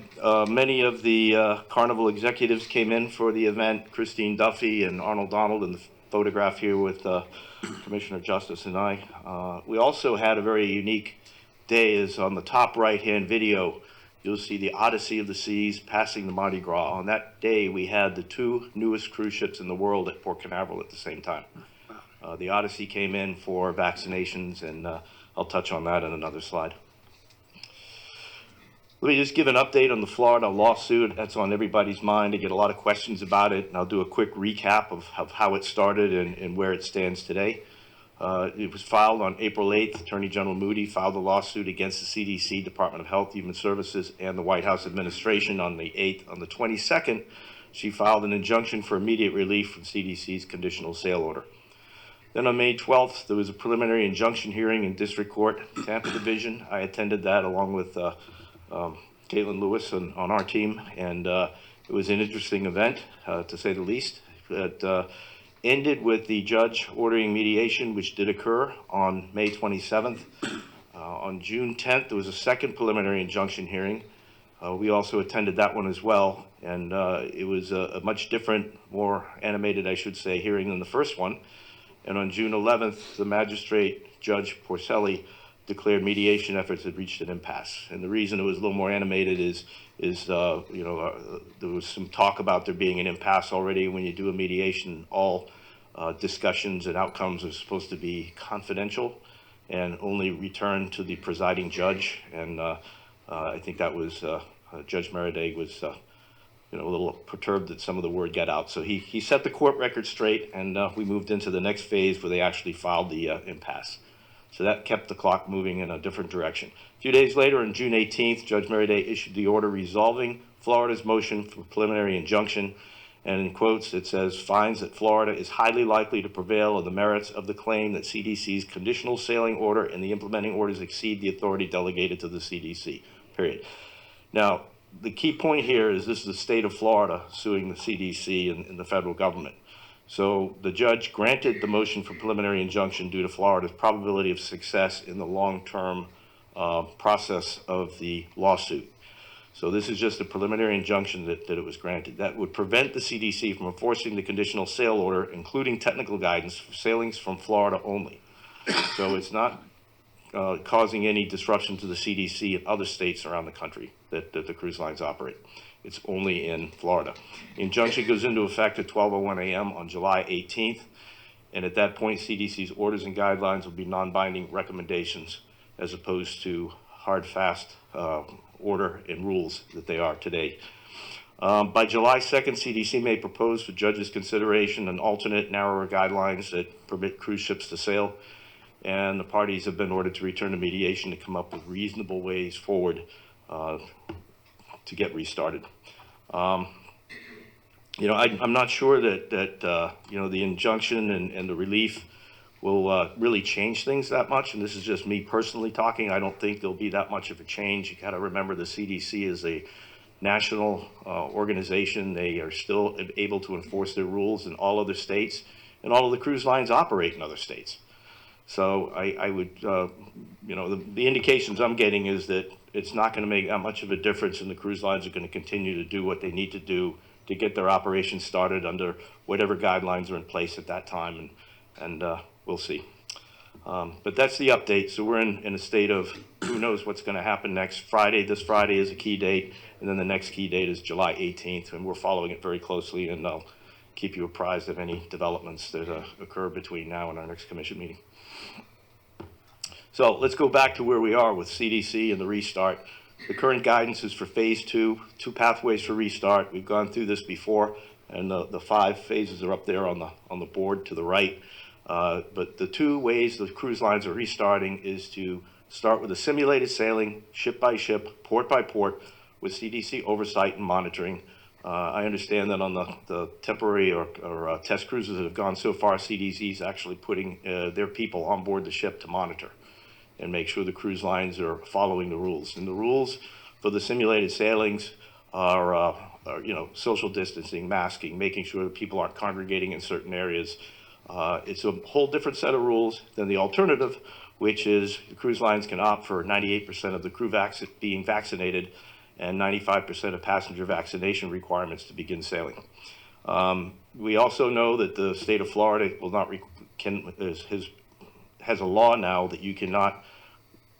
many of the Carnival executives came in for the event, Christine Duffy and Arnold Donald in the photograph here with Commissioner Justice and I. We also had a very unique day. Is on the top right-hand video. You'll see the Odyssey of the Seas passing the Mardi Gras. On that day, we had the 2 newest cruise ships in the world at Port Canaveral at the same time. The Odyssey came in for vaccinations, and I'll touch on that in another slide. Let me just give an update on the Florida lawsuit. That's on everybody's mind. I get a lot of questions about it, and I'll do a quick recap of how it started and where it stands today. It was filed on April 8th. Attorney General Moody filed a lawsuit against the CDC, Department of Health, Human Services, and the White House administration on the 8th. On the 22nd, she filed an injunction for immediate relief from CDC's conditional sale order. Then on May 12th, there was a preliminary injunction hearing in District Court, Tampa Division. I attended that along with Caitlin Lewis on our team, and it was an interesting event, to say the least. It ended with the judge ordering mediation, which did occur on May 27th. On June 10th, there was a second preliminary injunction hearing. We also attended that one as well, and it was a much different, more animated, I should say, hearing than the first one. And on June 11th, the magistrate, Judge Porcelli, declared mediation efforts had reached an impasse. And the reason it was a little more animated is there was some talk about there being an impasse already. When you do a mediation, all discussions and outcomes are supposed to be confidential and only returned to the presiding judge. And I think that was Judge Meriday was a little perturbed that some of the word got out. So he set the court record straight, and we moved into the next phase where they actually filed the impasse. So that kept the clock moving in a different direction. A few days later, on June 18th, Judge Meriday issued the order resolving Florida's motion for preliminary injunction, And in quotes, it says, finds that Florida is highly likely to prevail on the merits of the claim that CDC's conditional sailing order and the implementing orders exceed the authority delegated to the CDC, period. Now, the key point here is this is the state of Florida suing the CDC and the federal government. So the judge granted the motion for preliminary injunction due to Florida's probability of success in the long-term process of the lawsuit. So this is just a preliminary injunction that it was granted. That would prevent the CDC from enforcing the conditional sail order, including technical guidance for sailings from Florida only. So it's not causing any disruption to the CDC in other states around the country that the cruise lines operate. It's only in Florida. The injunction goes into effect at 12:01 a.m. on July 18th. And at that point, CDC's orders and guidelines will be non-binding recommendations as opposed to hard, fast order and rules that they are today. By July 2nd, CDC may propose for judges' consideration an alternate, narrower guidelines that permit cruise ships to sail. And the parties have been ordered to return to mediation to come up with reasonable ways forward to get restarted. You know, I'm not sure that you know, the injunction and the relief will really change things that much. And this is just me personally talking. I don't think there'll be that much of a change. You got to remember the CDC is a national organization. They are still able to enforce their rules in all other states, and all of the cruise lines operate in other states. So I would, you know, the indications I'm getting is that it's not going to make that much of a difference, and the cruise lines are going to continue to do what they need to do to get their operations started under whatever guidelines are in place at that time, and we'll see. But that's the update. So we're in a state of who knows what's going to happen next. This Friday is a key date, and then the next key date is July 18th, and we're following it very closely, and I'll keep you apprised of any developments that occur between now and our next commission meeting. So let's go back to where we are with CDC and the restart. The current guidance is for phase 2, 2 pathways for restart. We've gone through this before, and the 5 phases are up there on the board to the right. But the 2 ways the cruise lines are restarting is to start with a simulated sailing, ship by ship, port by port, with CDC oversight and monitoring. I understand that on the temporary or test cruises that have gone so far, CDC is actually putting their people on board the ship to monitor and make sure the cruise lines are following the rules. And the rules for the simulated sailings are you know, social distancing, masking, making sure that people aren't congregating in certain areas. It's a whole different set of rules than the alternative, which is the cruise lines can opt for 98% of the crew being vaccinated and 95% of passenger vaccination requirements to begin sailing. We also know that the state of Florida will not has a law now that you cannot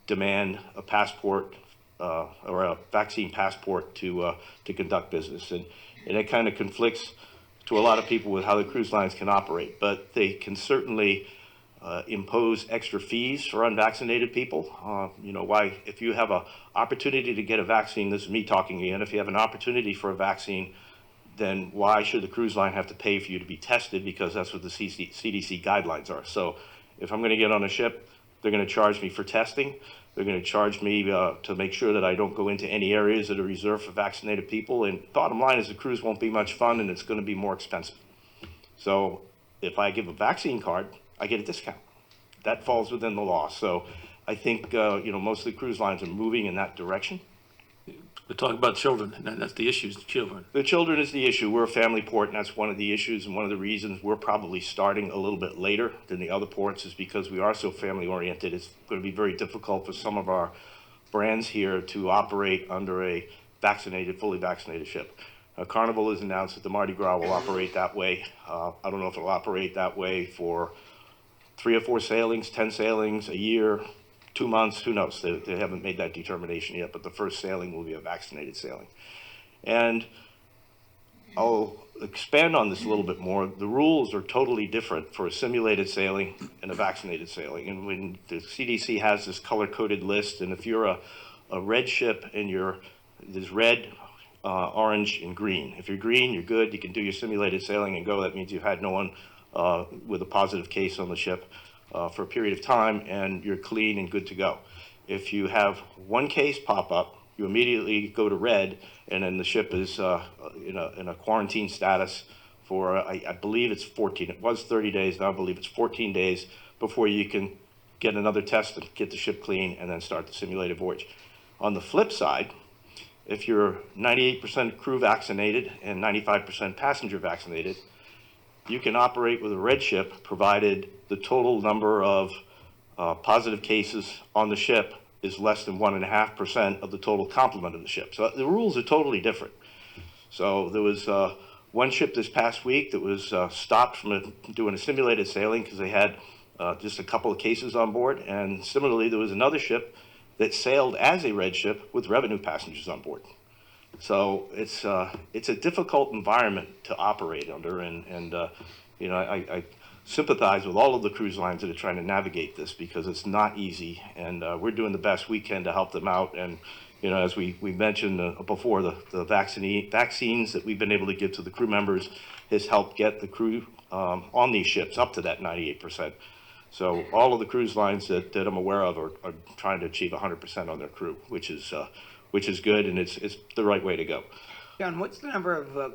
demand a passport or a vaccine passport to conduct business, and it kind of conflicts to a lot of people with how the cruise lines can operate. But they can certainly impose extra fees for unvaccinated people. You know, why, if you have an opportunity to get a vaccine, this is me talking again, if you have an opportunity for a vaccine, then why should the cruise line have to pay for you to be tested? Because that's what the CDC guidelines are. So if I'm going to get on a ship, they're going to charge me for testing. They're going to charge me to make sure that I don't go into any areas that are reserved for vaccinated people. And bottom line is the cruise won't be much fun, and it's going to be more expensive. So if I give a vaccine card, I get a discount. That falls within the law. So I think you know, most of the cruise lines are moving in that direction. We're talking about children, and that's the issue, is the children. The children is the issue. We're a family port, and that's one of the issues, and one of the reasons we're probably starting a little bit later than the other ports is because we are so family-oriented. It's going to be very difficult for some of our brands here to operate under a fully vaccinated ship. Carnival has announced that the Mardi Gras will operate that way. I don't know if it'll operate that way for 3 or 4 sailings, 10 sailings, a year, 2 months, who knows? They haven't made that determination yet, but the first sailing will be a vaccinated sailing. And I'll expand on this a little bit more. The rules are totally different for a simulated sailing and a vaccinated sailing. And when the CDC has this color-coded list, and if you're a red ship and there's red, orange, and green. If you're green, you're good. You can do your simulated sailing and go. That means you've had no one with a positive case on the ship for a period of time, and you're clean and good to go. If you have one case pop up, you immediately go to red, and then the ship is in a quarantine status for, I believe it's 14, it was 30 days, now I believe it's 14 days before you can get another test and get the ship clean and then start the simulated voyage. On the flip side, if you're 98% crew vaccinated and 95% passenger vaccinated, you can operate with a red ship provided the total number of positive cases on the ship is less than 1.5% of the total complement of the ship. So the rules are totally different. So there was one ship this past week that was stopped from doing a simulated sailing because they had just a couple of cases on board. And similarly, there was another ship that sailed as a red ship with revenue passengers on board. So it's a difficult environment to operate under, and you know, I sympathize with all of the cruise lines that are trying to navigate this because it's not easy, and we're doing the best we can to help them out. And you know, as we mentioned before, the vaccines that we've been able to give to the crew members has helped get the crew on these ships up to that 98%. So all of the cruise lines that I'm aware of are trying to achieve 100% on their crew, which is good, and it's the right way to go. John, what's the number of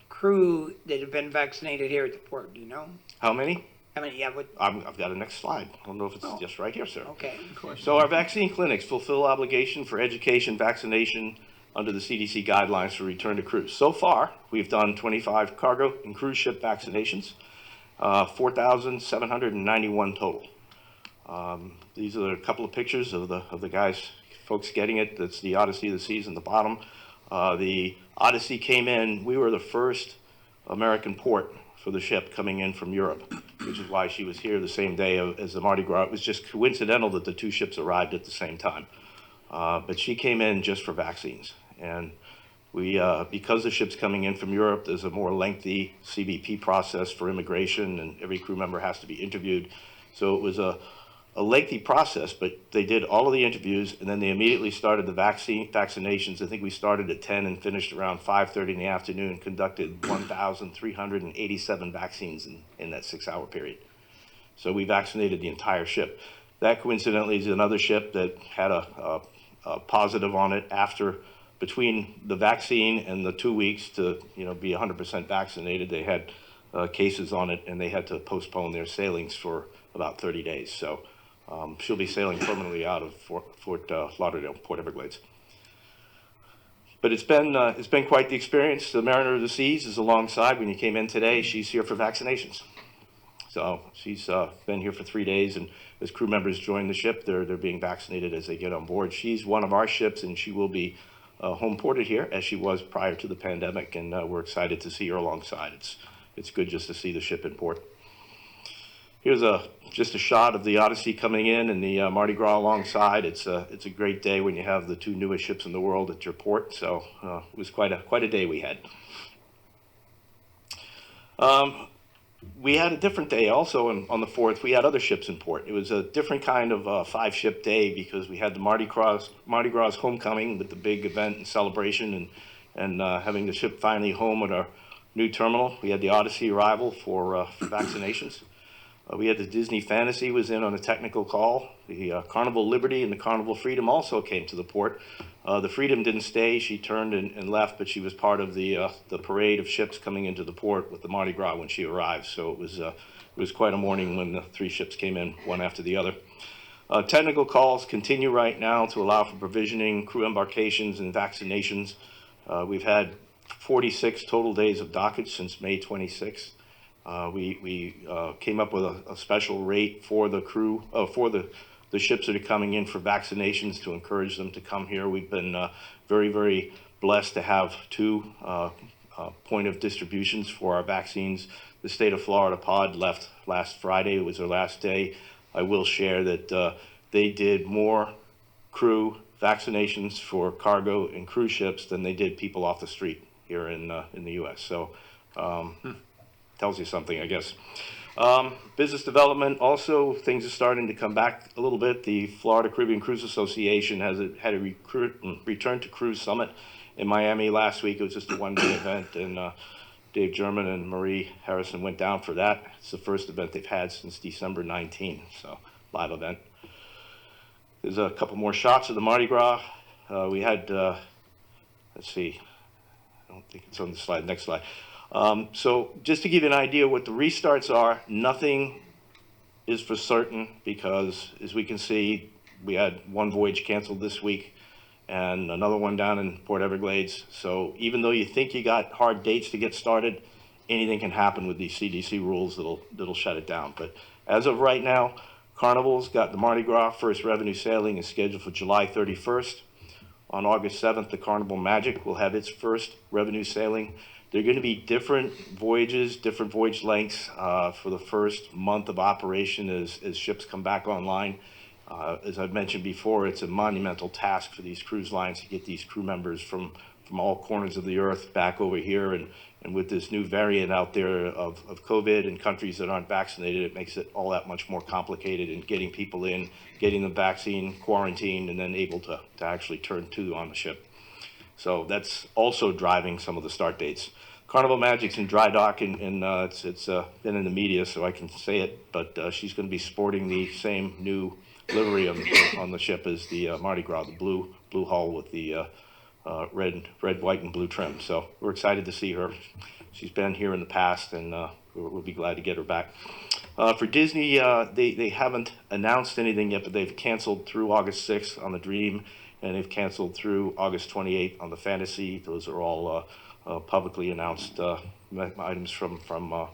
crew that have been vaccinated here at the port? Do you know? How many? How many? Yeah, I've got a next slide. I don't know if it's just right here, sir. okay. So our vaccine clinics fulfill obligation for education, vaccination under the CDC guidelines for return to cruise. So far, we've done 25 cargo and cruise ship vaccinations, 4,791 total. These are a couple of pictures of the guys, folks getting it. That's the Odyssey of the Seas in the bottom. The Odyssey came in, we were the first American port for the ship coming in from Europe, which is why she was here the same day as the Mardi Gras. It was just coincidental that the two ships arrived at the same time. But she came in just for vaccines. And we, because the ship's coming in from Europe, there's a more lengthy CBP process for immigration, and every crew member has to be interviewed. So it was a lengthy process, but they did all of the interviews, and then they immediately started the vaccinations. I think we started at 10 and finished around 5:30 in the afternoon, conducted 1,387 vaccines in that 6-hour period. So we vaccinated the entire ship. That coincidentally is another ship that had a positive on it between the vaccine and the 2 weeks to be 100% vaccinated. They had cases on it, and they had to postpone their sailings for about 30 days. So she'll be sailing permanently out of Fort Lauderdale, Port Everglades. But it's been quite the experience. The Mariner of the Seas is alongside. When you came in today, she's here for vaccinations. So she's been here for 3 days, and as crew members join the ship, they're being vaccinated as they get on board. She's one of our ships, and she will be home ported here as she was prior to the pandemic, and we're excited to see her alongside. It's good just to see the ship in port. Here's just a shot of the Odyssey coming in and the Mardi Gras alongside. It's a great day when you have the two newest ships in the world at your port. So it was quite a day we had. We had a different day also on the 4th. We had other ships in port. It was a different kind of 5-ship day because we had the Mardi Gras homecoming with the big event and celebration, and having the ship finally home at our new terminal. We had the Odyssey arrival for vaccinations. We had the Disney Fantasy was in on a technical call. The Carnival Liberty and the Carnival Freedom also came to the port. The Freedom didn't stay. She turned and left, but she was part of the parade of ships coming into the port with the Mardi Gras when she arrived. So it was quite a morning when the 3 ships came in, one after the other. Technical calls continue right now to allow for provisioning, crew embarkations, and vaccinations. We've had 46 total days of dockage since May 26th. We came up with a special rate for the crew, for the ships that are coming in for vaccinations to encourage them to come here. We've been very, very blessed to have 2 point of distributions for our vaccines. The state of Florida pod left last Friday. It was their last day. I will share that they did more crew vaccinations for cargo and cruise ships than they did people off the street here in the U.S. So tells you something, I guess. Business development, also, things are starting to come back a little bit. The Florida Caribbean Cruise Association had a return to cruise summit in Miami last week. It was just a one-day event, and Dave German and Marie Harrison went down for that. It's the first event they've had since December 19, so live event. There's a couple more shots of the Mardi Gras we had, let's see, I don't think it's on the slide, next slide. So just to give you an idea what the restarts are, nothing is for certain because as we can see, we had one voyage canceled this week and another one down in Port Everglades. So even though you think you got hard dates to get started, anything can happen with these CDC rules that'll shut it down. But as of right now, Carnival's got the Mardi Gras first revenue sailing is scheduled for July 31st. On August 7th, the Carnival Magic will have its first revenue sailing. They're going to be different voyages, different voyage lengths for the first month of operation as ships come back online. As I've mentioned before, it's a monumental task for these cruise lines to get these crew members from all corners of the earth back over here. And with this new variant out there of COVID in countries that aren't vaccinated, it makes it all that much more complicated in getting people in, getting the vaccine, quarantined, and then able to actually turn to on the ship. So that's also driving some of the start dates. Carnival Magic's in dry dock, and it's been in the media, so I can say it, but she's going to be sporting the same new livery on the ship as the Mardi Gras, the blue hull with the red, white, and blue trim. So we're excited to see her. She's been here in the past, and we'll be glad to get her back. For Disney, they haven't announced anything yet, but they've canceled through August 6th on the Dream, and they've canceled through August 28th on the Fantasy. Those are all publicly announced items from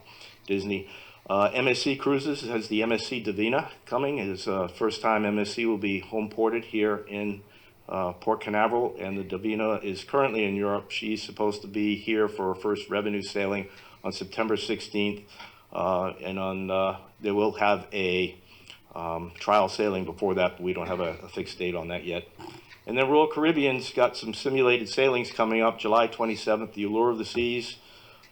Disney. MSC Cruises has the MSC Divina coming. It's first time MSC will be home ported here in Port Canaveral, and the Divina is currently in Europe. She's supposed to be here for her first revenue sailing on September 16th, and they will have a trial sailing before that, but we don't have a fixed date on that yet. And then Royal Caribbean's got some simulated sailings coming up. July 27th, the Allure of the Seas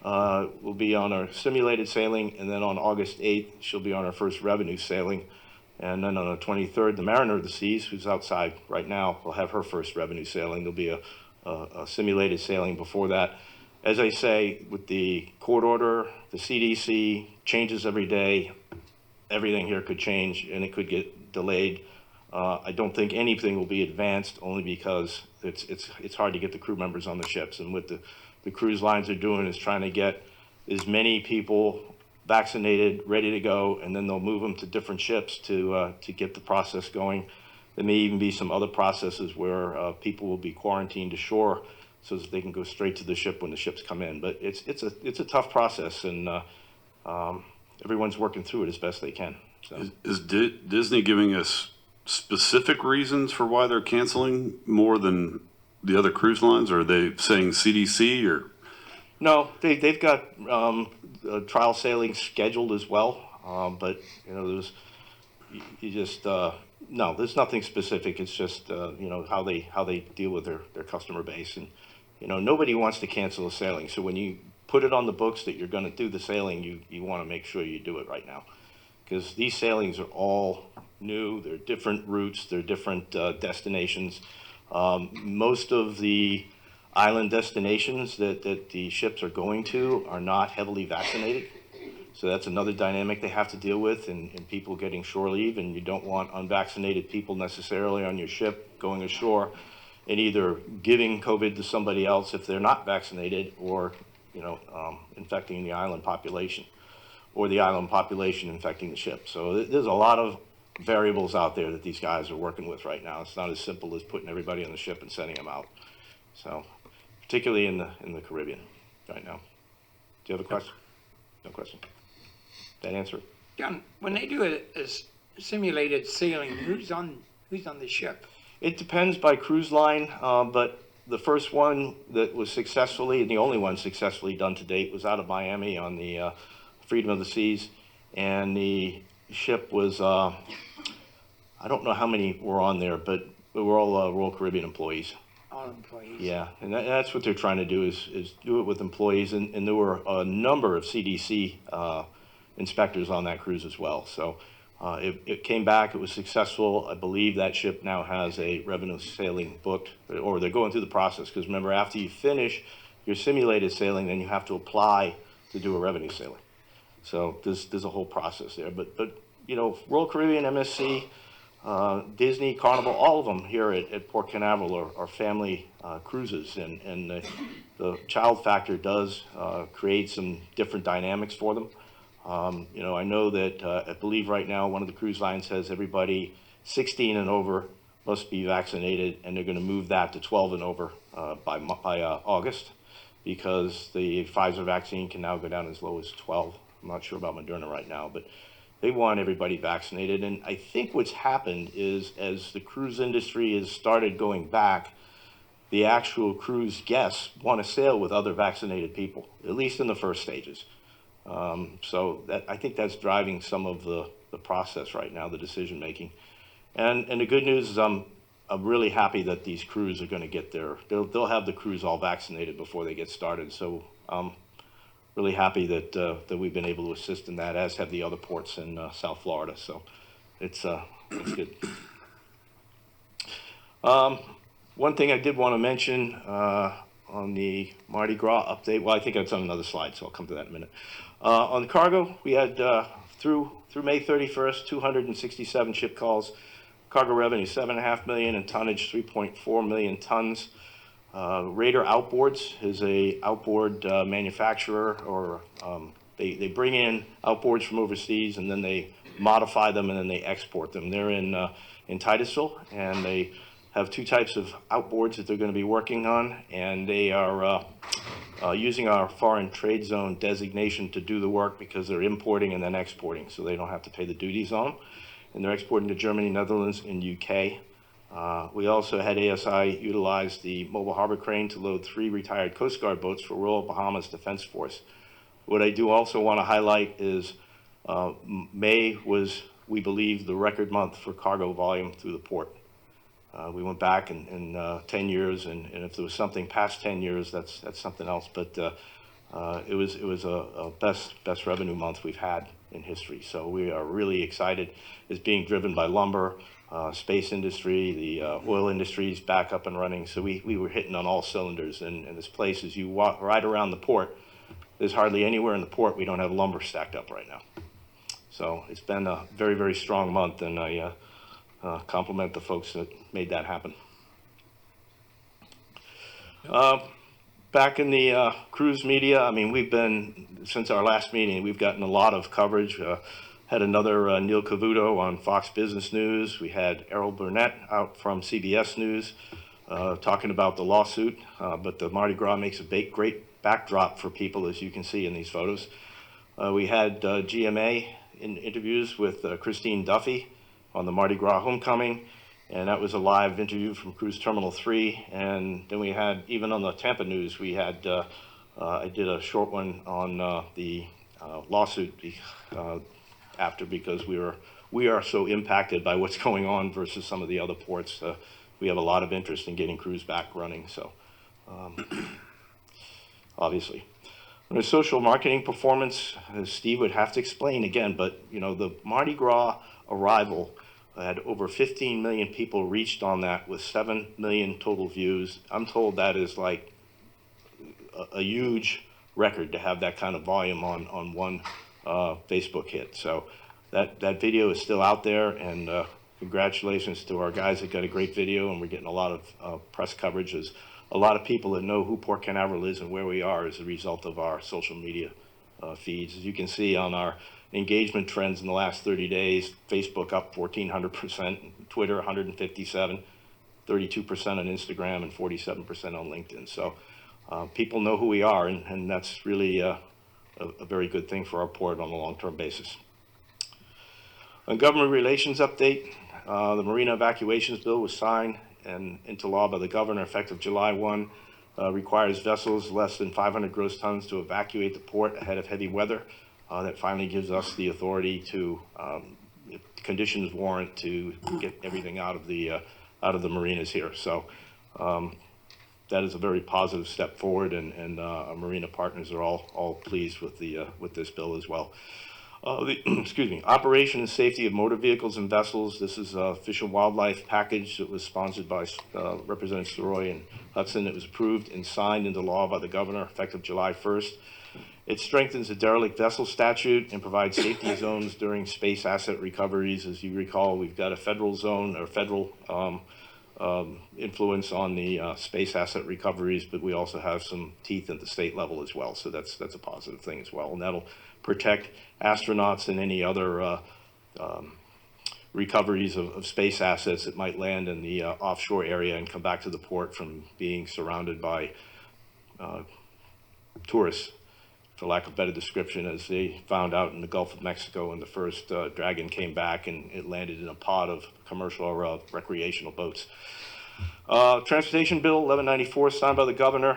will be on our simulated sailing, and then on August 8th, she'll be on our first revenue sailing. And then on the 23rd, the Mariner of the Seas, who's outside right now, will have her first revenue sailing. There'll be a simulated sailing before that. As I say, with the court order, the CDC changes every day. Everything here could change, and it could get delayed. I don't think anything will be advanced, only because it's hard to get the crew members on the ships. And what the cruise lines are doing is trying to get as many people vaccinated, ready to go, and then they'll move them to different ships to get the process going. There may even be some other processes where people will be quarantined ashore so that they can go straight to the ship when the ships come in. But it's a tough process, and everyone's working through it as best they can. So. Is Disney giving us specific reasons for why they're canceling more than the other cruise lines? Or are they saying CDC or? No, they've got trial sailing scheduled as well, but there's no, there's nothing specific. It's just how they deal with their customer base, and nobody wants to cancel a sailing. So when you put it on the books that you're going to do the sailing, you want to make sure you do it right now, because these sailings are all new. They're different routes. They're different destinations. Most of the island destinations that the ships are going to are not heavily vaccinated. So that's another dynamic they have to deal with, and people getting shore leave, and you don't want unvaccinated people necessarily on your ship going ashore and either giving COVID to somebody else if they're not vaccinated, or infecting the island population, or the island population infecting the ship. So there's a lot of variables out there that these guys are working with right now. It's not as simple as putting everybody on the ship and sending them out. So, particularly in the Caribbean right now. Do you have a question? No question. That answer? John, when they do a simulated sailing, who's on the ship? It depends by cruise line, but the first one that was successfully, and the only one successfully done to date, was out of Miami on the Freedom of the Seas, and the ship was, I don't know how many were on there, but we were all Royal Caribbean employees. All employees? Yeah, and that's what they're trying to do is do it with employees, and there were a number of CDC inspectors on that cruise as well. So it came back, it was successful. I believe that ship now has a revenue sailing booked, or they're going through the process, because remember, after you finish your simulated sailing, then you have to apply to do a revenue sailing. So there's a whole process there. But Royal Caribbean, MSC, Disney, Carnival, all of them here at Port Canaveral are family cruises, and the child factor does create some different dynamics for them. You know, I know that I believe right now one of the cruise lines says everybody 16 and over must be vaccinated, and they're going to move that to 12 and over by August, because the Pfizer vaccine can now go down as low as 12. I'm not sure about Moderna right now, but they want everybody vaccinated. And I think what's happened is, as the cruise industry has started going back, the actual cruise guests want to sail with other vaccinated people, at least in the first stages. So I think that's driving some of the process right now, the decision making. And the good news is I'm really happy that these crews are going to get there. They'll have the crews all vaccinated before they get started. So I'm really happy that we've been able to assist in that, as have the other ports in South Florida. So it's good. One thing I did want to mention on the Mardi Gras update, well, I think it's on another slide, so I'll come to that in a minute. On the cargo, we had through May 31st, 267 ship calls, cargo revenue $7.5 million, and tonnage 3.4 million tons. Raider Outboards is a outboard manufacturer, or they bring in outboards from overseas, and then they modify them, and then they export them. They're in Titusville, and they have two types of outboards that they're going to be working on, and they are using our foreign trade zone designation to do the work, because they're importing and then exporting, so they don't have to pay the duties on them. And they're exporting to Germany, Netherlands, and UK. We also had ASI utilize the mobile harbor crane to load 3 retired Coast Guard boats for Royal Bahamas Defense Force. What I do also want to highlight is May was, we believe, the record month for cargo volume through the port. We went back in 10 years, and if there was something past 10 years, that's something else. But it was a best revenue month we've had in history. So we are really excited. It's being driven by lumber, space industry, the oil industry is back up and running. So we were hitting on all cylinders. And this place, as you walk right around the port, there's hardly anywhere in the port we don't have lumber stacked up right now. So it's been a very, very strong month, and I compliment the folks that made that happen. Back in the cruise media, I mean, we've been, since our last meeting, we've gotten a lot of coverage. Had another Neil Cavuto on Fox Business News. We had Errol Burnett out from CBS News talking about the lawsuit, but the Mardi Gras makes a great backdrop for people, as you can see in these photos. We had GMA in interviews with Christine Duffy on the Mardi Gras homecoming, and that was a live interview from Cruise Terminal 3. And then we had, even on the Tampa News, we had, I did a short one on the lawsuit after, because we are so impacted by what's going on versus some of the other ports. We have a lot of interest in getting cruise back running, so obviously. On the social marketing performance, Steve would have to explain again, but you know, the Mardi Gras arrival had over 15 million people reached on that, with 7 million total views. I'm told that is like a huge record to have that kind of volume on one Facebook hit. So that video is still out there, and congratulations to our guys that got a great video, and we're getting a lot of press coverage. There's a lot of people that know who Port Canaveral is and where we are as a result of our social media feeds. As you can see on our engagement trends in the last 30 days, Facebook up 1,400%, Twitter 157%, 32% on Instagram, and 47% on LinkedIn. So people know who we are, and that's really a very good thing for our port on a long-term basis. On government relations update, the Marina Evacuations Bill was signed and into law by the governor effective July 1. Requires vessels less than 500 gross tons to evacuate the port ahead of heavy weather. That finally gives us the authority to, if conditions warrant, to get everything out of the marinas here. So that is a very positive step forward, and our marina partners are all pleased with this bill as well. Excuse me, operation and safety of motor vehicles and vessels. This is a Fish and Wildlife package that was sponsored by Representative Soroy and Hudson. It was approved and signed into law by the governor effective July 1st. It strengthens the derelict vessel statute and provides safety zones during space asset recoveries. As you recall, we've got a federal zone or federal influence on the space asset recoveries, but we also have some teeth at the state level as well. So that's a positive thing as well, and that'll protect astronauts and any other recoveries of space assets that might land in the offshore area and come back to the port from being surrounded by tourists, for lack of a better description, as they found out in the Gulf of Mexico when the first Dragon came back and it landed in a pod of commercial or recreational boats. Transportation Bill 1194 signed by the governor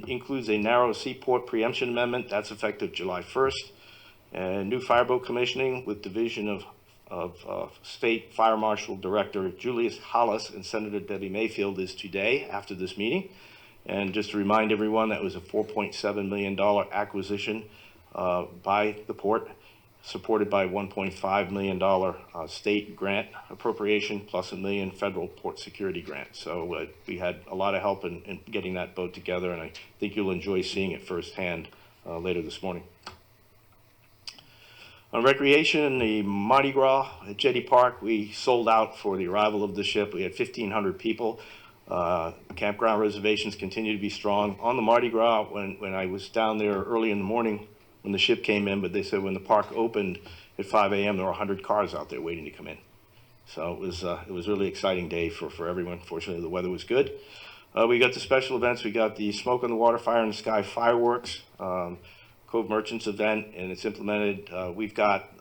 includes a narrow seaport preemption amendment that's effective July 1st. And new fireboat commissioning with division of State Fire Marshal Director Julius Hollis and Senator Debbie Mayfield is today after this meeting. And just to remind everyone, that was a $4.7 million acquisition by the port, supported by $1.5 million state grant appropriation plus $1 million federal port security grant. So we had a lot of help in getting that boat together, and I think you'll enjoy seeing it firsthand later this morning. On recreation, the Mardi Gras at Jetty Park, we sold out for the arrival of the ship. We had 1,500 people. Campground reservations continue to be strong. On the Mardi Gras, when I was down there early in the morning when the ship came in, but they said when the park opened at 5 a.m., there were 100 cars out there waiting to come in. So it was a really exciting day for everyone. Fortunately, the weather was good. We got the special events. We got the Smoke on the Water, Fire in the Sky fireworks, Cove Merchants event, and it's implemented. We've got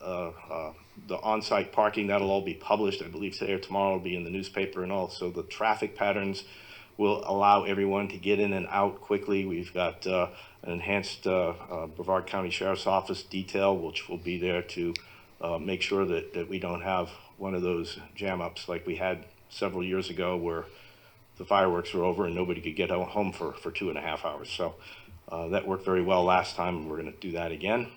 the on-site parking. That'll all be published, I believe today or tomorrow. It'll be in the newspaper and all. So the traffic patterns will allow everyone to get in and out quickly. We've got an enhanced Brevard County Sheriff's Office detail, which will be there to make sure that we don't have one of those jam-ups like we had several years ago where the fireworks were over and nobody could get home for 2.5 hours. So that worked very well last time, and we're going to do that again.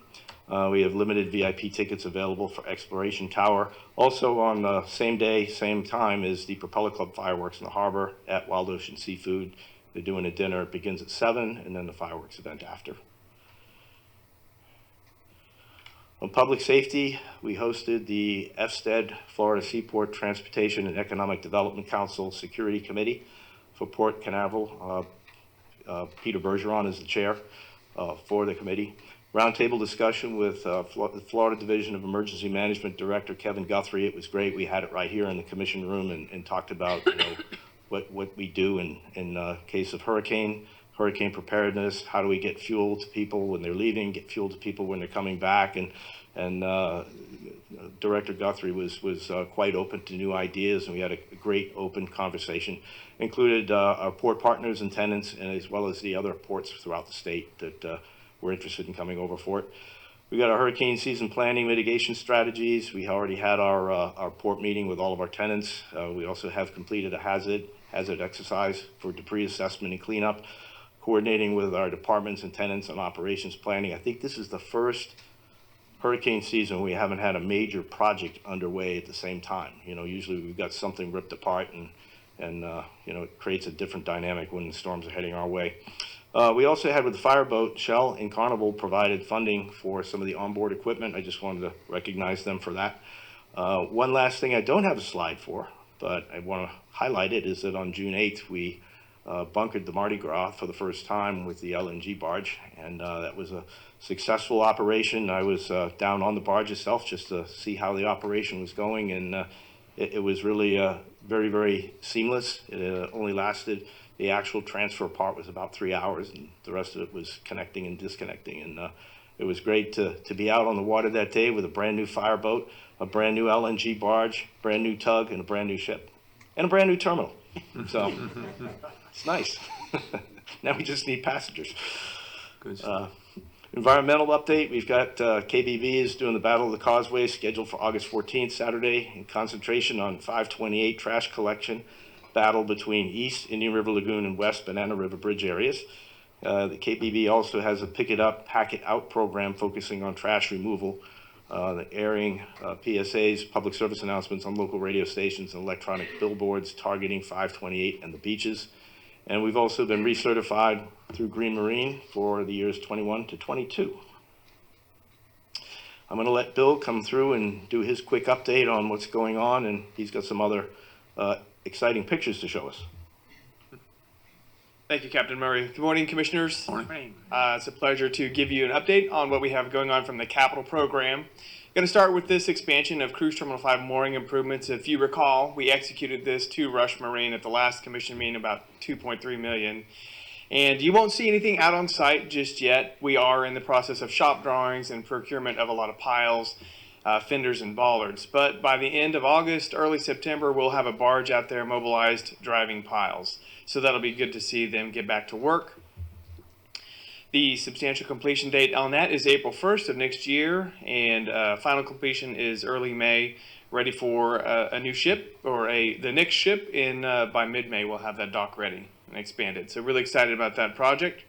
We have limited VIP tickets available for Exploration Tower. Also on the same day, same time is the Propeller Club fireworks in the harbor at Wild Ocean Seafood. They're doing a dinner. It begins at 7, and then the fireworks event after. On public safety, we hosted the FSTED, Florida Seaport Transportation and Economic Development Council Security Committee for Port Canaveral. Peter Bergeron is the chair for the committee. Roundtable discussion with the Florida Division of Emergency Management Director Kevin Guthrie. It was great. We had it right here in the commission room and talked about what we do in case of hurricane preparedness. How do we get fuel to people when they're leaving? Get fuel to people when they're coming back? And Director Guthrie was quite open to new ideas, and we had a great open conversation. Included our port partners and tenants, and as well as the other ports throughout the state that we're interested in coming over for it. We got our hurricane season planning mitigation strategies. We already had our port meeting with all of our tenants. We also have completed a hazard exercise for debris assessment and cleanup, coordinating with our departments and tenants on operations planning. I think this is the first hurricane season we haven't had a major project underway at the same time. Usually we've got something ripped apart and it creates a different dynamic when the storms are heading our way. We also had with the fireboat, Shell and Carnival provided funding for some of the onboard equipment. I just wanted to recognize them for that. One last thing I don't have a slide for, but I want to highlight it, is that on June 8th, we bunkered the Mardi Gras for the first time with the LNG barge, and that was a successful operation. I was down on the barge itself just to see how the operation was going, and it was really very, very seamless. It only lasted, the actual transfer part was about 3 hours, and the rest of it was connecting and disconnecting. And it was great to be out on the water that day with a brand new fireboat, a brand new LNG barge, brand new tug, and a brand new ship, and a brand new terminal. So it's nice. Now we just need passengers. Good. Environmental update, we've got KBV is doing the Battle of the Causeway scheduled for August 14th, Saturday, in concentration on 528 trash collection battle between East Indian River Lagoon and West Banana River Bridge areas. The KBV also has a Pick It Up, Pack It Out program focusing on trash removal, airing PSAs, public service announcements on local radio stations and electronic billboards targeting 528 and the beaches. And we've also been recertified through Green Marine for the years 21 to 22. I'm going to let Bill come through and do his quick update on what's going on, and he's got some other exciting pictures to show us. Thank you, Captain Murray. Good morning, Commissioners. Morning. It's a pleasure to give you an update on what we have going on from the capital program. Going to start with this expansion of Cruise Terminal 5 mooring improvements. If you recall, we executed this to Rush Marine at the last commission meeting, about $2.3 million. And you won't see anything out on site just yet. We are in the process of shop drawings and procurement of a lot of piles, fenders, and bollards. But by the end of August, early September, we'll have a barge out there mobilized driving piles. So that'll be good to see them get back to work. The substantial completion date on that is April 1st of next year, and final completion is early May, ready for a new ship, or the next ship by mid-May. We'll have that dock ready and expanded. So really excited about that project.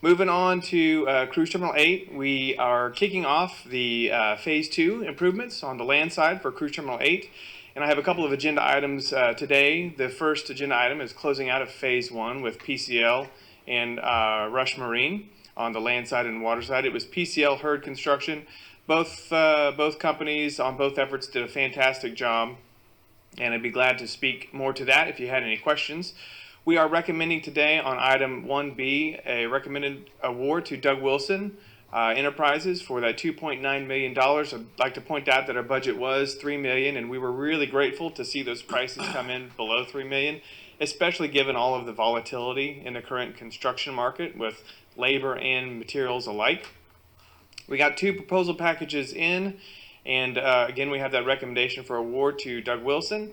Moving on to Cruise Terminal 8, we are kicking off the Phase 2 improvements on the land side for Cruise Terminal 8. And I have a couple of agenda items today. The first agenda item is closing out of Phase 1 with PCL and Rush Marine on the land side and water side. It was PCL Hurd Construction. Both companies on both efforts did a fantastic job, and I'd be glad to speak more to that if you had any questions. We are recommending today on item 1B a recommended award to Doug Wilson Enterprises for that $2.9 million. I'd like to point out that our budget was $3 million, and we were really grateful to see those prices come in below $3 million, especially given all of the volatility in the current construction market with labor and materials alike. We got 2 proposal packages in, and again, we have that recommendation for award to Doug Wilson.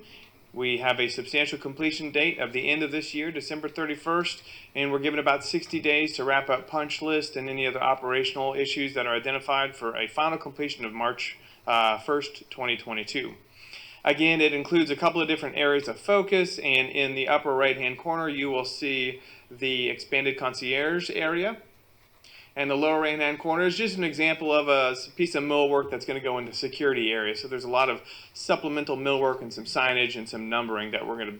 We have a substantial completion date of the end of this year, December 31st, and we're given about 60 days to wrap up punch list and any other operational issues that are identified for a final completion of March 1st, 2022. Again, it includes a couple of different areas of focus, and in the upper right-hand corner, you will see the expanded concierge area. And the lower right-hand corner is just an example of a piece of millwork that's going to go into security area. So there's a lot of supplemental millwork and some signage and some numbering that we're going to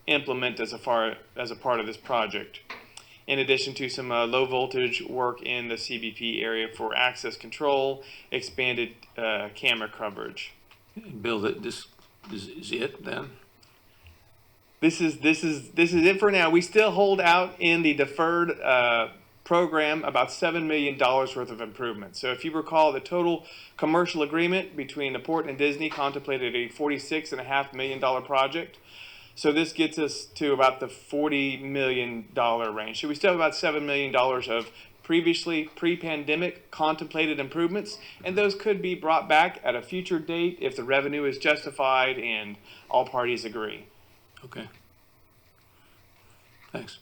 implement as a part of this project. In addition to some low voltage work in the CBP area for access control, expanded camera coverage. Bill, this is it then? This is it for now. We still hold out in the deferred program about $7 million worth of improvements. So if you recall, the total commercial agreement between the port and Disney contemplated a $46.5 million project. So this gets us to about the $40 million range. So we still have about $7 million of previously pre-pandemic contemplated improvements, and those could be brought back at a future date if the revenue is justified and all parties agree. Okay. Thanks.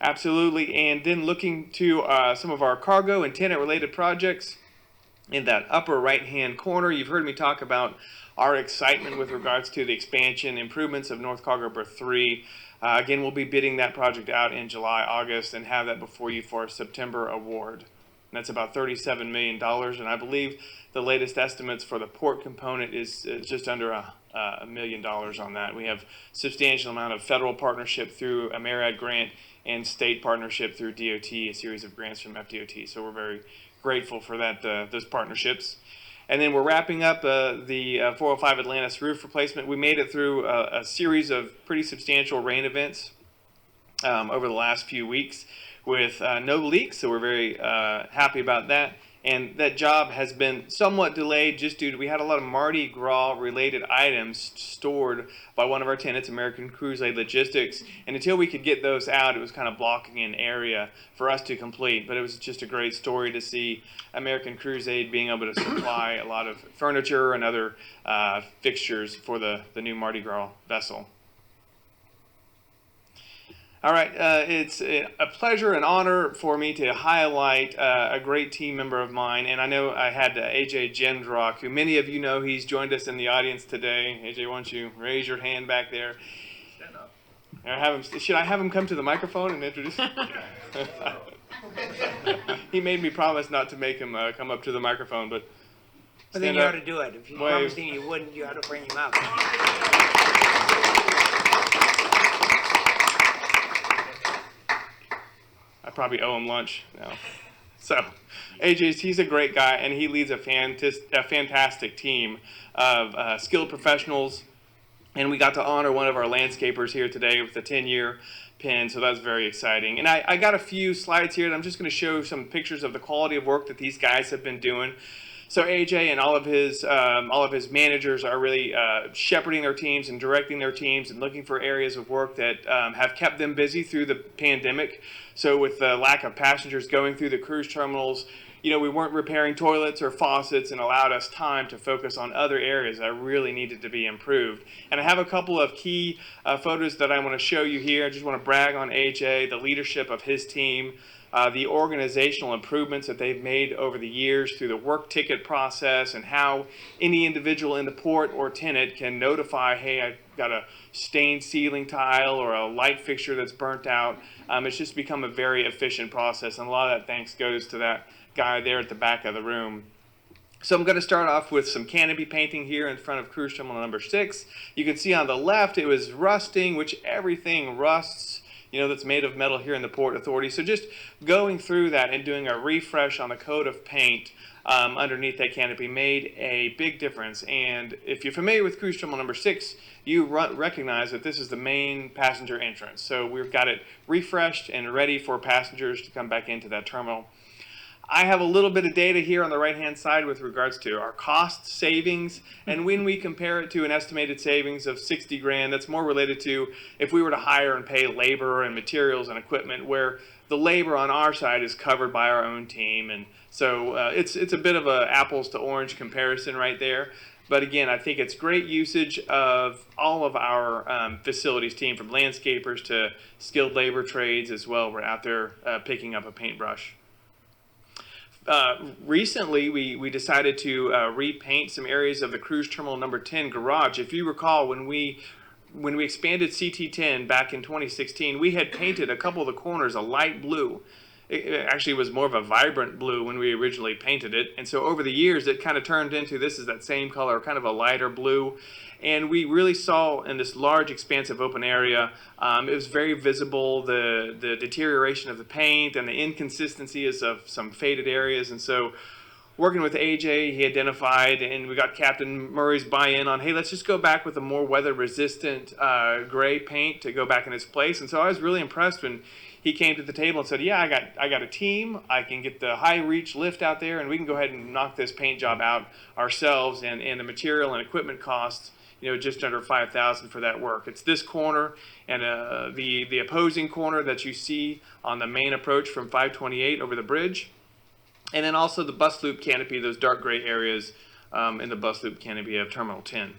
Absolutely. And then looking to some of our cargo and tenant related projects in that upper right hand corner, you've heard me talk about our excitement with regards to the expansion improvements of North Cargo Berth 3. Again, we'll be bidding that project out in July, August, and have that before you for a September award. And that's about $37 million, and I believe the latest estimates for the port component is just under $1 million on that. We have substantial amount of federal partnership through a MARAD grant and state partnership through DOT, a series of grants from FDOT. So we're very grateful for that, those partnerships. And then we're wrapping up the 405 Atlantis roof replacement. We made it through a series of pretty substantial rain events over the last few weeks with no leaks, so we're very happy about that. And that job has been somewhat delayed just due to, we had a lot of Mardi Gras related items stored by one of our tenants, American Cruise Aid Logistics. And until we could get those out, it was kind of blocking an area for us to complete. But it was just a great story to see American Cruise Aid being able to supply a lot of furniture and other fixtures for the new Mardi Gras vessel. All right, it's a pleasure and honor for me to highlight a great team member of mine, and I know I had AJ Jendrock, who many of you know. He's joined us in the audience today. AJ, why don't you raise your hand back there? Stand up. Should I have him come to the microphone and introduce him? He made me promise not to make him come up to the microphone, but then you ought to do it. If you promised him you wouldn't, you ought to bring him up. I probably owe him lunch now. So he's a great guy, and he leads a fantastic team of skilled professionals. And we got to honor one of our landscapers here today with a 10-year pin, so that's very exciting. And I got a few slides here, and I'm just going to show some pictures of the quality of work that these guys have been doing. So AJ and all of his managers are really shepherding their teams and directing their teams and looking for areas of work that have kept them busy through the pandemic. So with the lack of passengers going through the cruise terminals, we weren't repairing toilets or faucets, and allowed us time to focus on other areas that really needed to be improved. And I have a couple of key photos that I want to show you here. I just want to brag on AJ, the leadership of his team, the organizational improvements that they've made over the years through the work ticket process, and how any individual in the port or tenant can notify, hey, I got a stained ceiling tile or a light fixture that's burnt out. It's just become a very efficient process, and a lot of that thanks goes to that guy there at the back of the room. So I'm going to start off with some canopy painting here in front of cruise terminal number 6. You can see on the left it was rusting, which everything rusts, that's made of metal here in the Port Authority. So just going through that and doing a refresh on the coat of paint underneath that canopy made a big difference. And if you're familiar with cruise terminal number 6, you recognize that this is the main passenger entrance. So we've got it refreshed and ready for passengers to come back into that terminal. I have a little bit of data here on the right-hand side with regards to our cost savings, and when we compare it to an estimated savings of 60 grand, that's more related to if we were to hire and pay labor and materials and equipment, where the labor on our side is covered by our own team. And so it's a bit of a apples to orange comparison right there. But again, I think it's great usage of all of our facilities team, from landscapers to skilled labor trades as well. We're out there picking up a paintbrush. Recently, we decided to repaint some areas of the cruise terminal number 10 garage. If you recall, when we expanded CT10 back in 2016, we had painted a couple of the corners a light blue. It actually was more of a vibrant blue when we originally painted it. And so over the years, it kind of turned into, this is that same color, kind of a lighter blue. And we really saw in this large, expansive open area, it was very visible, the deterioration of the paint and the inconsistencies of some faded areas. And so working with AJ, he identified, and we got Captain Murray's buy-in on, hey, let's just go back with a more weather-resistant gray paint to go back in its place. And so I was really impressed when he came to the table and said, yeah, I got a team. I can get the high reach lift out there, and we can go ahead and knock this paint job out ourselves, and the material and equipment costs, just under $5,000 for that work. It's this corner and the opposing corner that you see on the main approach from 528 over the bridge. And then also the bus loop canopy, those dark gray areas in the bus loop canopy of Terminal 10.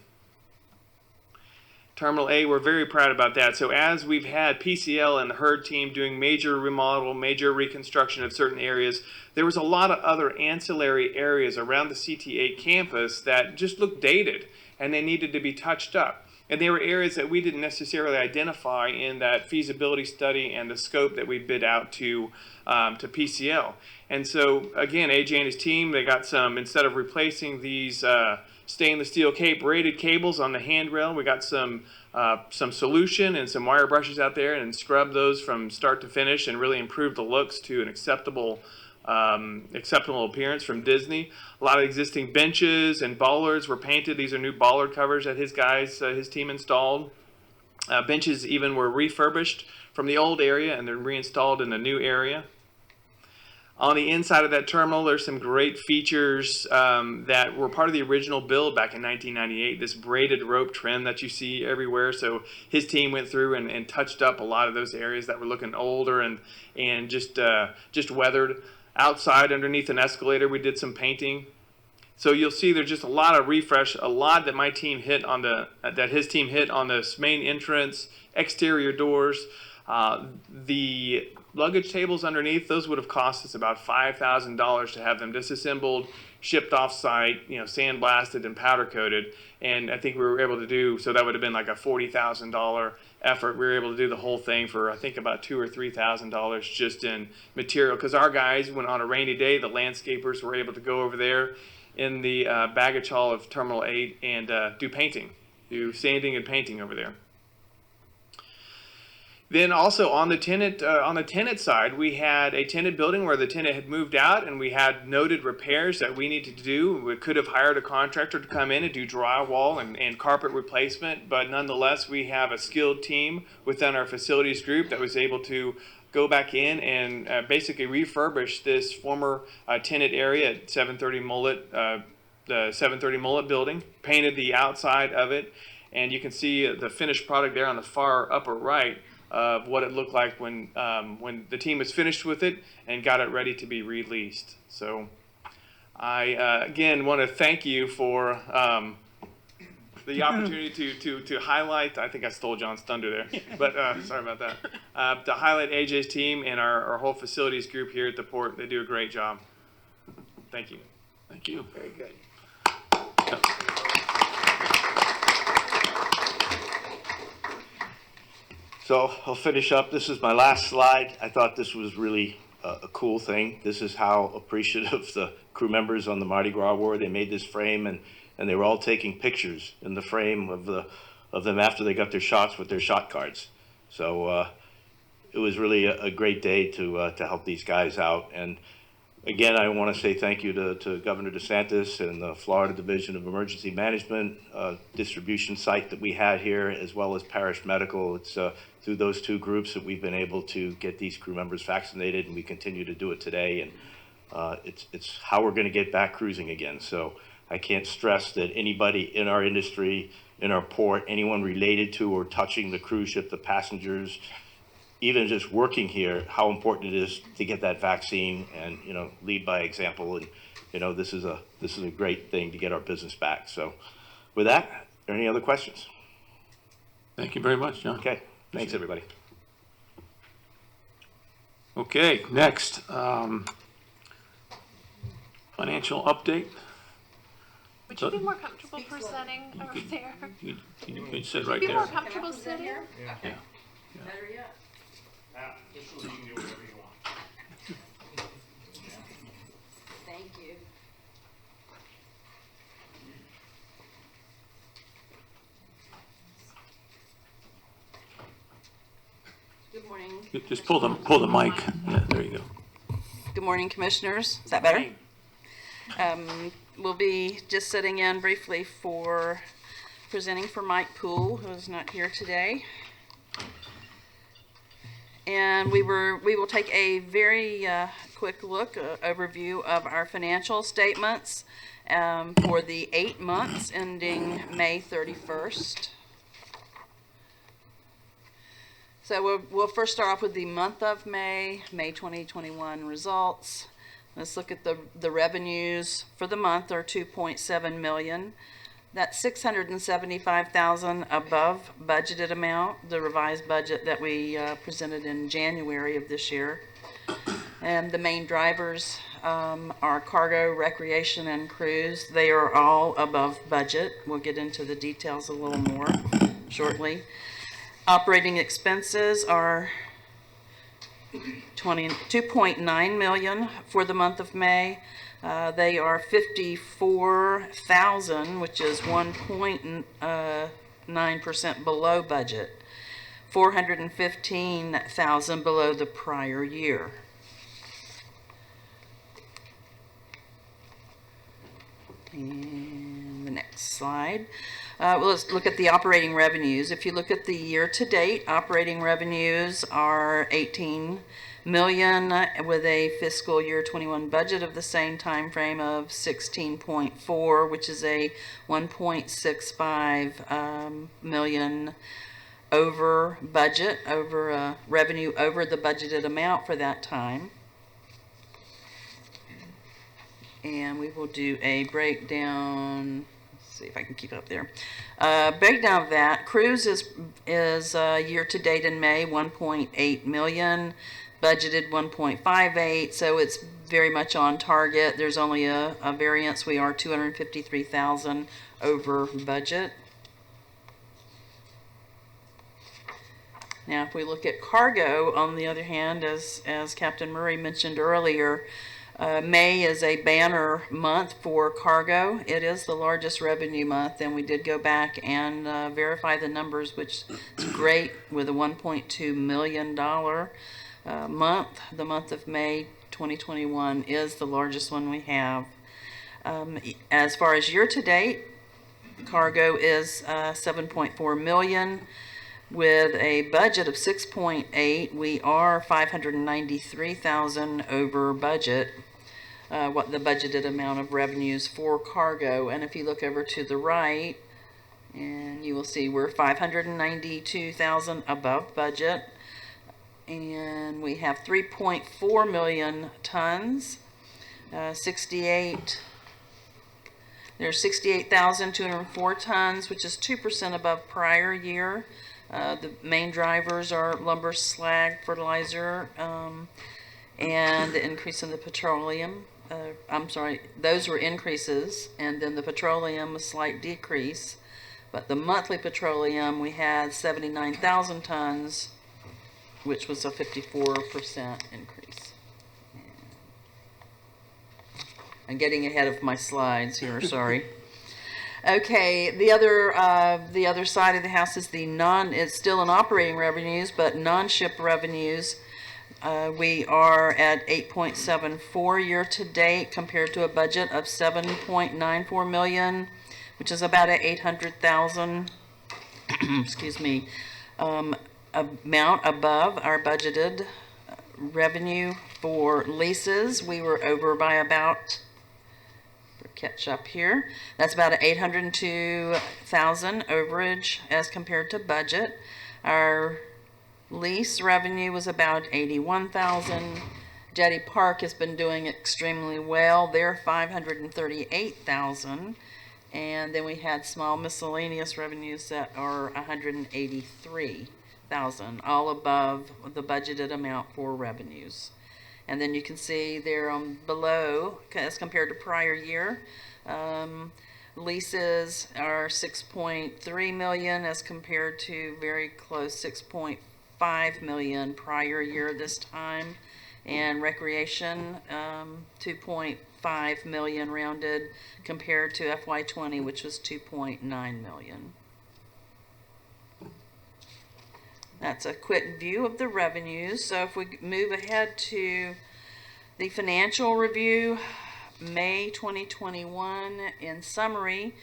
Terminal A, we're very proud about that. So as we've had PCL and the HERD team doing major remodel, major reconstruction of certain areas, there was a lot of other ancillary areas around the CT8 campus that just looked dated, and they needed to be touched up. And they were areas that we didn't necessarily identify in that feasibility study and the scope that we bid out to PCL. And so, again, AJ and his team, they got some, instead of replacing these stainless steel braided cables on the handrail, we got some solution and some wire brushes out there and scrubbed those from start to finish and really improved the looks to an acceptable appearance from Disney. A lot of existing benches and bollards were painted. These are new bollard covers that his team installed. Benches even were refurbished from the old area and they're reinstalled in the new area. On the inside of that terminal, there's some great features that were part of the original build back in 1998. This braided rope trim that you see everywhere. So his team went through and touched up a lot of those areas that were looking older and just weathered. Outside, underneath an escalator, we did some painting. So you'll see there's just a lot of refresh, a lot that his team hit on this main entrance, exterior doors. The luggage tables underneath, those would have cost us about $5,000 to have them disassembled, shipped off site, sandblasted and powder coated. And I think we were able to do, so that would have been like a $40,000 effort. We were able to do the whole thing for I think about $2,000 or $3,000 just in material. Because our guys, when on a rainy day, the landscapers were able to go over there in the baggage hall of Terminal 8 and do sanding and painting over there. Then also on the tenant side, we had a tenant building where the tenant had moved out, and we had noted repairs that we needed to do. We could have hired a contractor to come in and do drywall and carpet replacement, but nonetheless, we have a skilled team within our facilities group that was able to go back in and basically refurbish this former tenant area at 730 Mullet, the 730 Mullet building, painted the outside of it, and you can see the finished product there on the far upper right of what it looked like when the team was finished with it and got it ready to be released. So I again want to thank you for the opportunity to highlight. I think I stole John's thunder there, but sorry about that. To highlight AJ's team and our whole facilities group here at the port. They do a great job. Thank you. Thank you. Very good. So I'll finish up. This is my last slide. I thought this was really a cool thing. This is how appreciative the crew members on the Mardi Gras were. They made this frame, and they were all taking pictures in the frame of them after they got their shots with their shot cards. So it was really a great day to help these guys out. And again, I want to say thank you to Governor DeSantis and the Florida Division of Emergency Management distribution site that we had here, as well as Parish Medical. It's through those two groups that we've been able to get these crew members vaccinated, and we continue to do it today. And it's how we're going to get back cruising again. So I can't stress that anybody in our industry, in our port, anyone related to or touching the cruise ship, the passengers, even just working here, how important it is to get that vaccine and, lead by example. And, this is a great thing to get our business back. So with that, are there any other questions? Thank you very much, John. Okay. Thanks, everybody. Okay, next, financial update. Would you be more comfortable presenting over there? You can sit right Be more there. comfortable sitting? Yeah. Better yet. This way you can do whatever you want. Thank you. Good morning. Just pull the mic. Yeah, there you go. Good morning, Commissioners. Is that better? We'll be just sitting in briefly for presenting for Mike Poole, who is not here today. And we will take a very quick look, overview of our financial statements for the 8 months ending May 31st. So we'll first start off with the month of May 2021 results. Let's look at the revenues for the month are $2.7 million. That's $675,000 above budgeted amount, the revised budget that we presented in January of this year. And the main drivers are cargo, recreation, and cruise. They are all above budget. We'll get into the details a little more shortly. Operating expenses are $2.9 million for the month of May. They are $54,000, which is 1.9% below budget, $415,000 below the prior year. And the next slide. Well, let's look at the operating revenues. If you look at the year-to-date, operating revenues are $18 million with a fiscal year 21 budget of the same time frame of 16.4, which is a 1.65 million over budget, over revenue over the budgeted amount for that time. And we will do a breakdown. See if I can keep up there. Breakdown of that. Cruise is year to date in May 1.8 million, budgeted 1.58, so it's very much on target. There's only a variance. We are $253,000 over budget. Now, if we look at cargo, on the other hand, as Captain Murray mentioned earlier, May is a banner month for cargo. It is the largest revenue month, and we did go back and verify the numbers, which is great, with a $1.2 million month. The month of May 2021 is the largest one we have. As far as year-to-date, cargo is 7.4 million. With a budget of 6.8, we are 593,000 over budget, what the budgeted amount of revenues for cargo. And if you look over to the right, and you will see we're 592,000 above budget, and we have 3.4 million tons, there's 68,204 tons, which is 2% above prior year. The main drivers are lumber, slag, fertilizer, and the increase in the petroleum. Those were increases, and then the petroleum, a slight decrease. But the monthly petroleum, we had 79,000 tons, which was a 54% increase. I'm getting ahead of my slides here, sorry. Okay, the other side of the house is it's still in operating revenues, but non-ship revenues. We are at 8.74 year to date compared to a budget of 7.94 million, which is about a 800,000, excuse me, amount above our budgeted revenue. For leases, we were over by about, catch up here, that's about an 802,000 overage as compared to budget. Our lease revenue was about 81,000. Jetty Park has been doing extremely well. They're 538,000. And then we had small miscellaneous revenues that are 183,000, all above the budgeted amount for revenues. And then you can see there below, as compared to prior year, leases are 6.3 million as compared to very close 6.5 million prior year this time. And recreation, 2.5 million rounded compared to FY20, which was 2.9 million. That's a quick view of the revenues. So if we move ahead to the financial review, May 2021, in summary,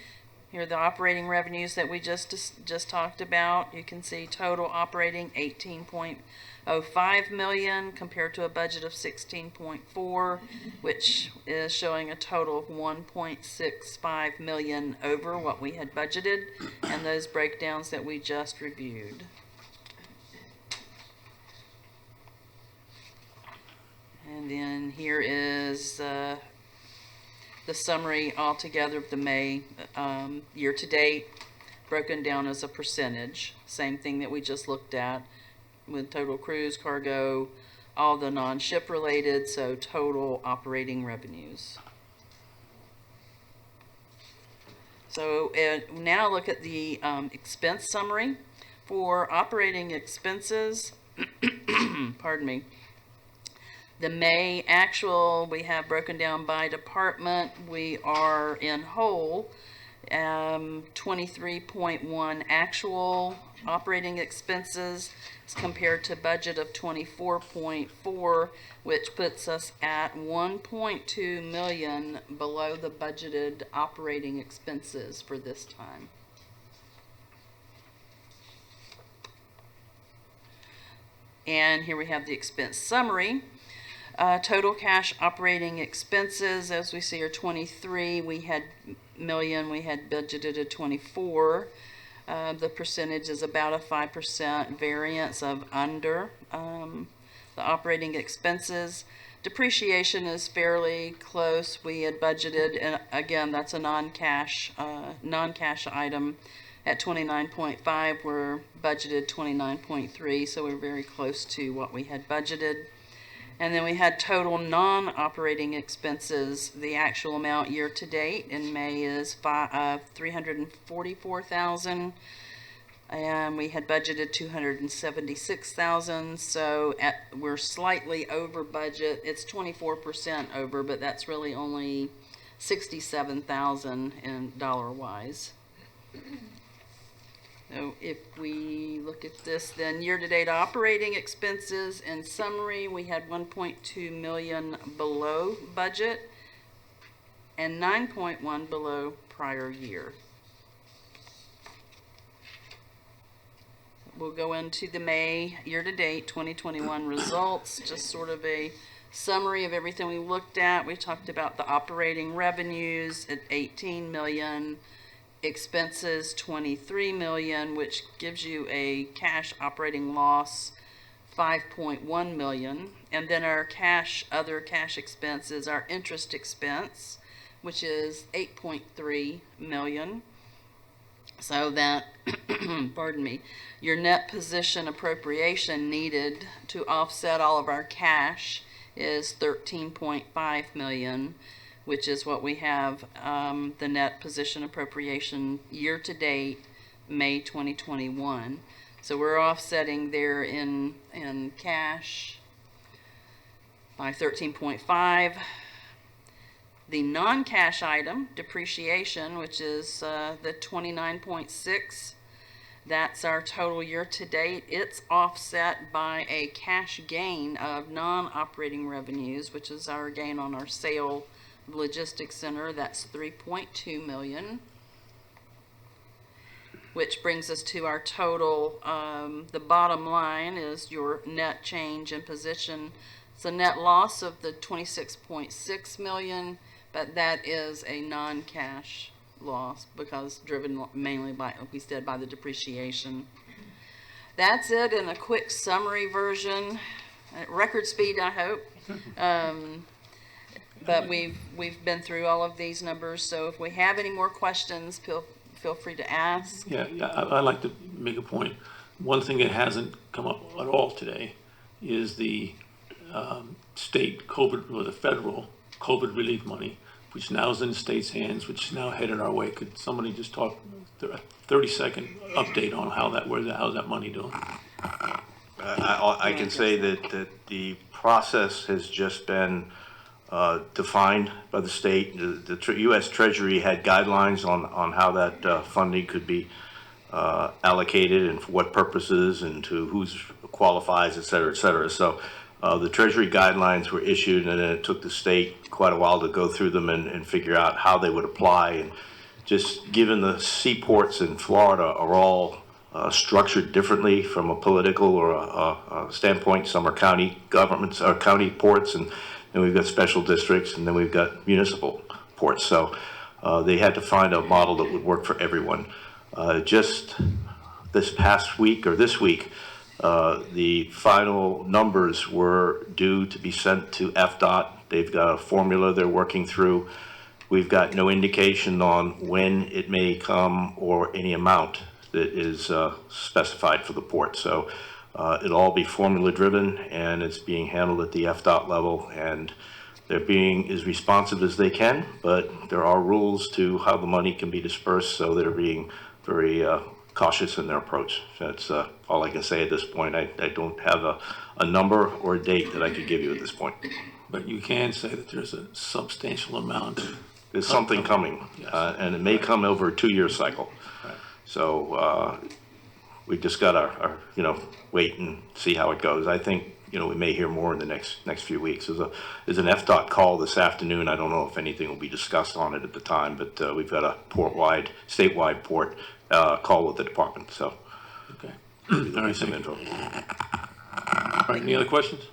here are the operating revenues that we just talked about. You can see total operating 18.05 million compared to a budget of 16.4, which is showing a total of 1.65 million over what we had budgeted, and those breakdowns that we just reviewed. And then here is the summary altogether of the May year to date, broken down as a percentage. Same thing that we just looked at with total cruise, cargo, all the non-ship related, so total operating revenues. So now look at the expense summary. For operating expenses, pardon me, the May actual, we have broken down by department. We are in whole, 23.1 actual operating expenses as compared to budget of 24.4, which puts us at 1.2 million below the budgeted operating expenses for this time. And here we have the expense summary. Total cash operating expenses, as we see, are 23. We had million. We had budgeted at 24. The percentage is about a 5% variance of under the operating expenses. Depreciation is fairly close. We had budgeted, and again, that's a non-cash item. At 29.5, we're budgeted 29.3, so we're very close to what we had budgeted. And then we had total non-operating expenses. The actual amount year to date in May is 344,000. And we had budgeted 276,000, so we're slightly over budget. It's 24% over, but that's really only 67,000 in dollar-wise. So if we look at this, then year-to-date operating expenses, in summary, we had 1.2 million below budget and 9.1 below prior year. We'll go into the May year-to-date 2021 results, just sort of a summary of everything we looked at. We talked about the operating revenues at 18 million, expenses 23 million, which gives you a cash operating loss 5.1 million. And then our other cash expenses, our interest expense, which is 8.3 million. So that, pardon me, your net position appropriation needed to offset all of our cash is 13.5 million, which is what we have, the net position appropriation year to date, May 2021. So we're offsetting there in cash by 13.5. The non-cash item, depreciation, which is the 29.6, that's our total year-to-date. It's offset by a cash gain of non-operating revenues, which is our gain on our sale of logistics center. That's 3.2 million, which brings us to our total. The bottom line is your net change in position. It's a net loss of the 26.6 million. But that is a non-cash loss because driven mainly by, like we said, by the depreciation. That's it in a quick summary version. At record speed, I hope. But we've been through all of these numbers. So if we have any more questions, feel free to ask. Yeah, I'd like to make a point. One thing that hasn't come up at all today is the state COVID, or the federal COVID relief money, which now is in the state's hands, which is now headed our way. Could somebody just talk a 30-second update on how's that money doing? I can say that the process has just been defined by the state. The U.S. Treasury had guidelines on how that funding could be allocated and for what purposes and to who qualifies, et cetera, et cetera. So the Treasury guidelines were issued, and then it took the state quite a while to go through them and figure out how they would apply. And just given the seaports in Florida are all structured differently from a political or a standpoint. Some are county governments or county ports, and then we've got special districts, and then we've got municipal ports. So they had to find a model that would work for everyone. Just this past week or this week, the final numbers were due to be sent to FDOT. They've got a formula they're working through. We've got no indication on when it may come or any amount that is specified for the port. So it'll all be formula driven, and it's being handled at the FDOT level, and they're being as responsive as they can, but there are rules to how the money can be dispersed, so they're being very cautious in their approach. That's all I can say at this point. I don't have a number or a date that I could give you at this point. But you can say that there's a substantial amount. There's something coming, yes. And it may come over a 2-year cycle. Right. So we just got to, wait and see how it goes. I think, we may hear more in the next few weeks. There's an FDOT call this afternoon. I don't know if anything will be discussed on it at the time, but we've got a statewide port call with the department. So, Okay. All right, some info. All right, any other questions?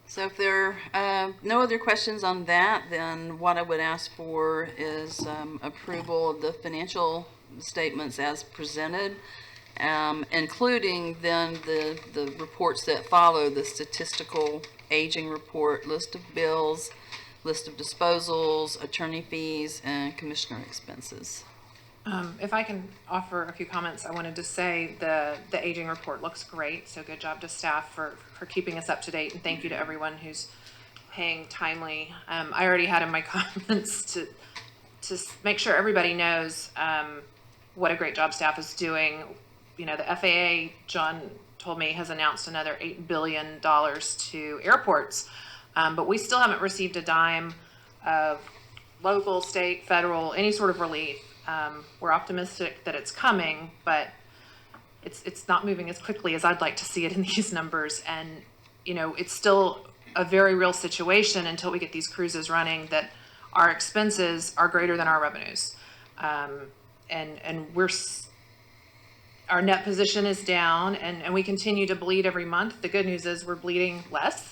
So if there are no other questions on that, then what I would ask for is approval of the financial statements as presented, including then the reports that follow: the statistical aging report, list of bills, list of disposals, attorney fees, and commissioner expenses. If I can offer a few comments, I wanted to say the aging report looks great, so good job to staff for keeping us up to date, and thank you to everyone who's paying timely. I already had in my comments to make sure everybody knows what a great job staff is doing. You know, the FAA, John told me, has announced another $8 billion to airports, but we still haven't received a dime of local, state, federal, any sort of relief. We're optimistic that it's coming, but it's not moving as quickly as I'd like to see it in these numbers. And, you know, it's still a very real situation until we get these cruises running that our expenses are greater than our revenues. And our net position is down, and we continue to bleed every month. The good news is we're bleeding less.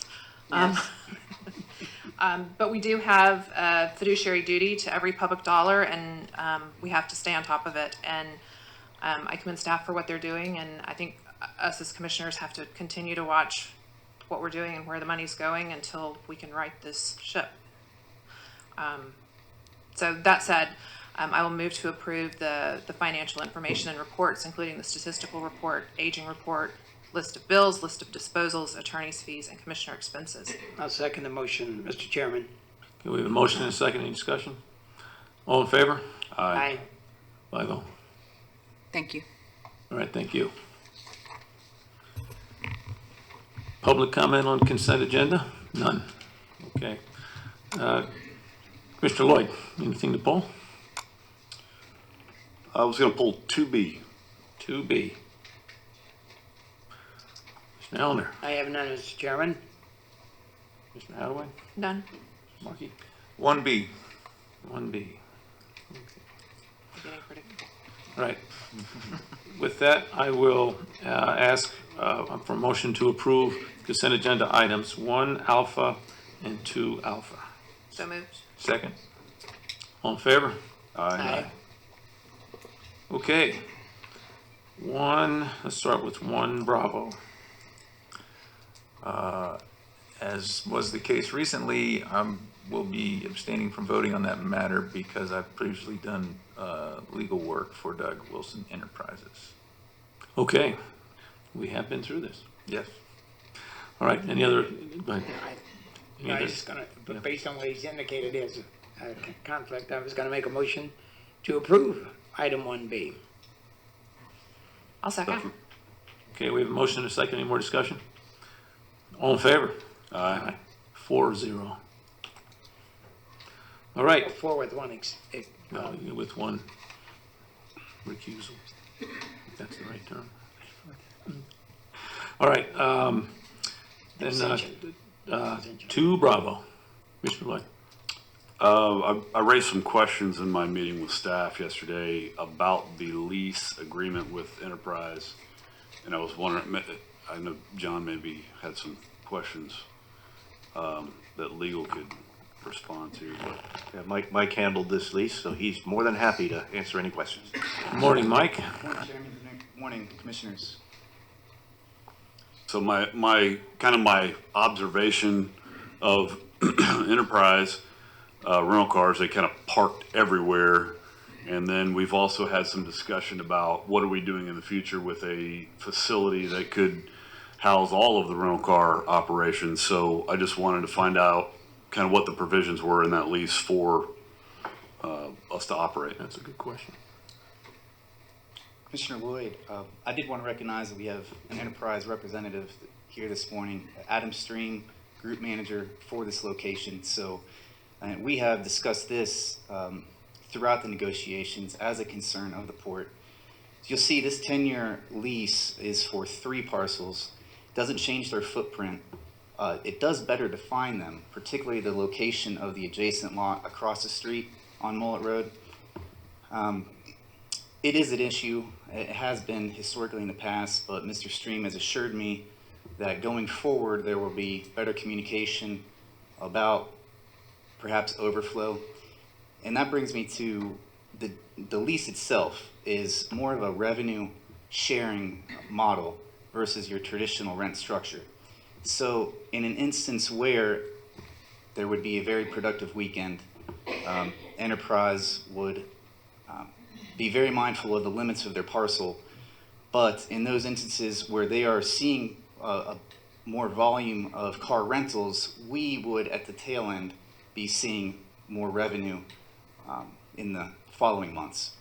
But we do have a fiduciary duty to every public dollar, and we have to stay on top of it. And I commend staff for what they're doing, and I think us as commissioners have to continue to watch what we're doing and where the money's going until we can right this ship. So that said, I will move to approve the financial information and reports, including the statistical report, aging report, list of bills, list of disposals, attorney's fees, and commissioner expenses. I'll second the motion, Mr. Chairman. Okay, we have a motion and a second. Any discussion? All in favor? Aye. 5-0. Thank you. All right, thank you. Public comment on consent agenda? None. Okay. Mr. Lloyd, anything to pull? I was going to pull 2B. 2B. Mr. Allender? I have none, Mr. Chairman. Mr. Hadaway? Done. Markey? 1B. 1B. Getting pretty. All right. With that, I will ask for a motion to approve consent agenda items 1 alpha and 2 alpha. So moved. Second. All in favor? Aye. Okay. Let's start with 1 Bravo. As was the case recently, will be abstaining from voting on that matter because I've previously done legal work for Doug Wilson Enterprises. Okay. We have been through this. Yes. All right. Any other? Go ahead. Any I other- was just gonna, but based on what he's indicated as a conflict, I was gonna make a motion to approve item 1B. I'll second. Okay, we have a motion and a second. Any more discussion? All in favor? Aye. 4-0. All right. 4 with 1 With 1 recusal. If that's the right term. All right. Then Abstention. 2 Bravo. Mr. Lloyd. I raised some questions in my meeting with staff yesterday about the lease agreement with Enterprise. And I was wondering, I know John maybe had some questions that legal could respond to. But Yeah, Mike handled this lease, so he's more than happy to answer any questions. Good morning, Mike. Morning, Chairman. Good morning, Commissioners. So my observation of Enterprise rental cars, they kind of parked everywhere. And then we've also had some discussion about what are we doing in the future with a facility that could house all of the rental car operations. So I just wanted to find out kind of what the provisions were in that lease for us to operate. That's a good question. Commissioner Lloyd, I did want to recognize that we have an Enterprise representative here this morning, Adam Stream, Group Manager for this location. So we have discussed this throughout the negotiations as a concern of the port. You'll see this 10-year lease is for 3 parcels. Doesn't change their footprint. It does better define them, particularly the location of the adjacent lot across the street on Mullet Road. It is an issue. It has been historically in the past, but Mr. Stream has assured me that going forward there will be better communication about perhaps overflow. And that brings me to the lease itself is more of a revenue sharing model versus your traditional rent structure. So in an instance where there would be a very productive weekend, Enterprise would be very mindful of the limits of their parcel, but in those instances where they are seeing a more volume of car rentals, we would at the tail end be seeing more revenue in the following months.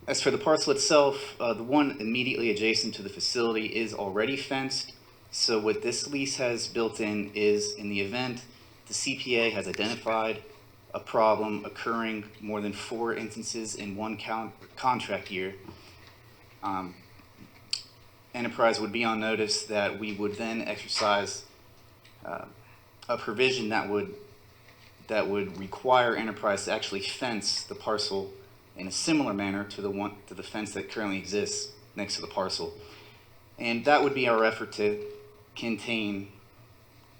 As for the parcel itself, the one immediately adjacent to the facility is already fenced. So what this lease has built in is, in the event the CPA has identified a problem occurring more than 4 instances in one contract year, Enterprise would be on notice that we would then exercise a provision that would require Enterprise to actually fence the parcel in a similar manner to the fence that currently exists next to the parcel. And that would be our effort to contain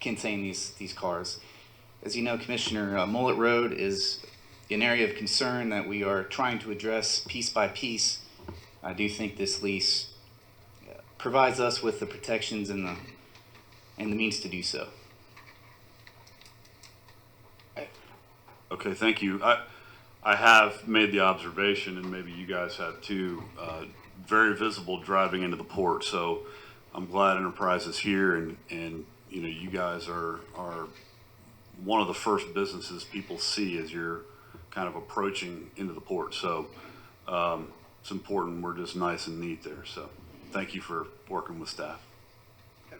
these cars. As you know, Commissioner, Mullet Road is an area of concern that we are trying to address piece by piece. I do think this lease provides us with the protections and the means to do so. Okay, thank you. I have made the observation, and maybe you guys have too, very visible driving into the port. So I'm glad Enterprise is here, and you know, you guys are one of the first businesses people see as you're kind of approaching into the port. So it's important. We're just nice and neat there. So thank you for working with staff.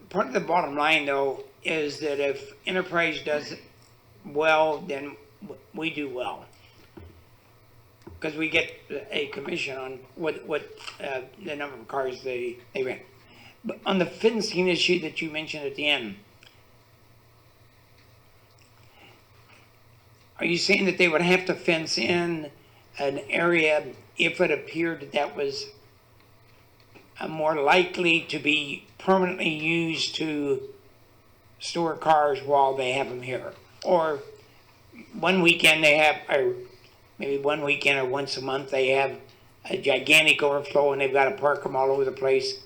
Part of the bottom line, though, is that if Enterprise does well, then we do well. Because we get a commission on what the number of cars they rent. But on the fencing issue that you mentioned at the end, are you saying that they would have to fence in an area if it appeared that that was more likely to be permanently used to store cars while they have them here? Or one weekend they have, or maybe one weekend or once a month they have a gigantic overflow and they've got to park them all over the place.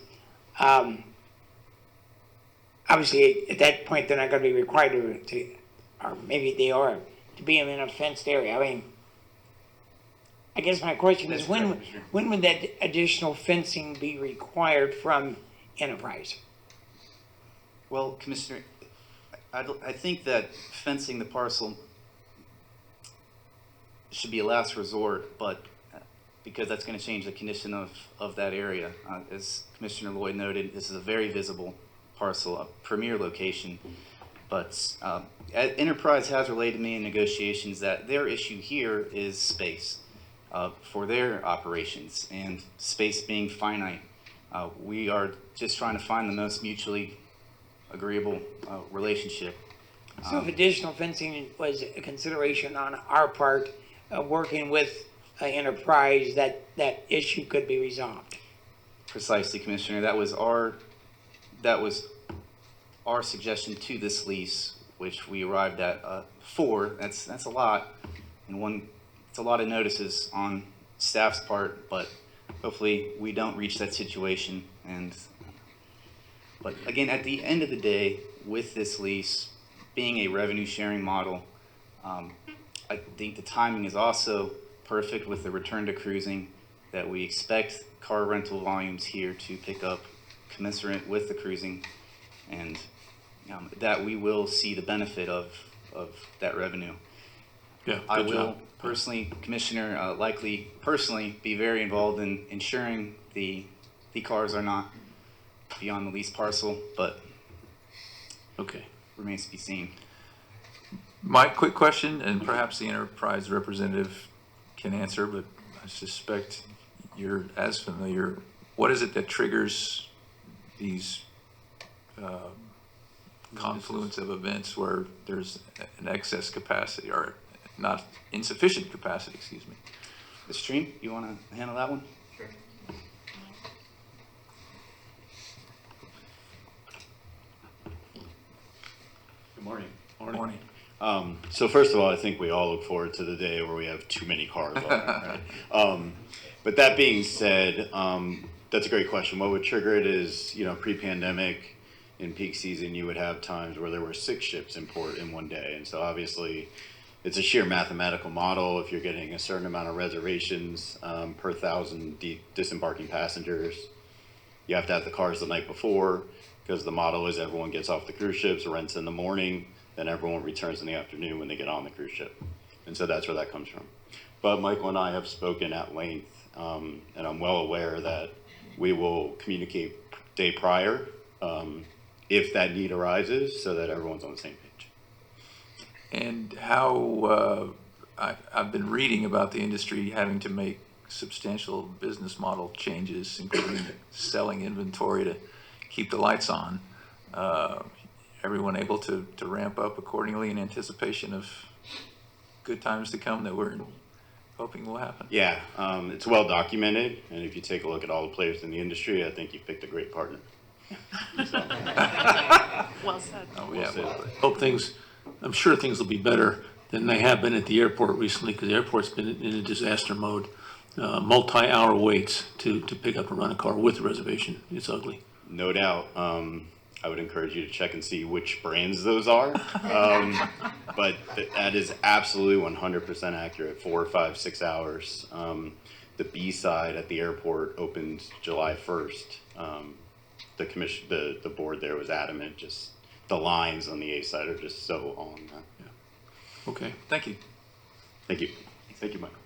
Obviously, at that point, they're not going to be required to, or maybe they are, to be in a fenced area. I mean, I guess my question is, when would that additional fencing be required from Enterprise? Well, Commissioner, I think that fencing the parcel should be a last resort, but because that's going to change the condition of that area. As Commissioner Lloyd noted, this is a very visible parcel, a premier location. But Enterprise has relayed to me in negotiations that their issue here is space for their operations, and space being finite. We are just trying to find the most mutually agreeable relationship. So if additional fencing was a consideration on our part, working with Enterprise, that issue could be resolved. Precisely, Commissioner. That was our suggestion to this lease, which we arrived at 4. That's a lot, and it's a lot of notices on staff's part, but hopefully we don't reach that situation. But again, at the end of the day, with this lease being a revenue sharing model, I think the timing is also perfect with the return to cruising, that we expect car rental volumes here to pick up commensurate with the cruising, and that we will see the benefit of that revenue. Yeah, I good will job. personally, Commissioner, likely personally be very involved in ensuring the cars are not beyond the lease parcel, but Okay. remains to be seen. Mike, quick question, and perhaps the Enterprise representative can answer, but I suspect you're as familiar. What is it that triggers these confluence of events where there's an excess capacity, or not insufficient capacity, excuse me? The stream, you want to handle that one? Sure. Good morning. Morning. So first of all, I think we all look forward to the day where we have too many cars on there, right? But that being said, that's a great question. What would trigger it is, pre-pandemic, in peak season, you would have times where there were 6 ships in port in one day. And so obviously, it's a sheer mathematical model. If you're getting a certain amount of reservations per 1,000 disembarking passengers, you have to have the cars the night before, because the model is everyone gets off the cruise ships, rents in the morning, then everyone returns in the afternoon when they get on the cruise ship. And so that's where that comes from. But Michael and I have spoken at length And I'm well aware that we will communicate day prior if that need arises so that everyone's on the same page. And how, I've been reading about the industry having to make substantial business model changes, including selling inventory to keep the lights on. Everyone able to ramp up accordingly in anticipation of good times to come that we're hoping will happen? Yeah, it's well documented, and if you take a look at all the players in the industry, I think you picked a great partner. Well said. Oh, yeah, We'll well, Hope things, I'm sure things will be better than they have been at the airport recently, because the airport's been in a disaster mode. Multi-hour waits to pick up and run a car with a reservation. It's ugly. No doubt. I would encourage you to check and see which brands those are. But that is absolutely 100% accurate. 4, 5, 6 hours. The B side at the airport opened July 1st. The board there was adamant. Just the lines on the A side are just so on. Okay, thank you. Thank you. Thank you, Michael.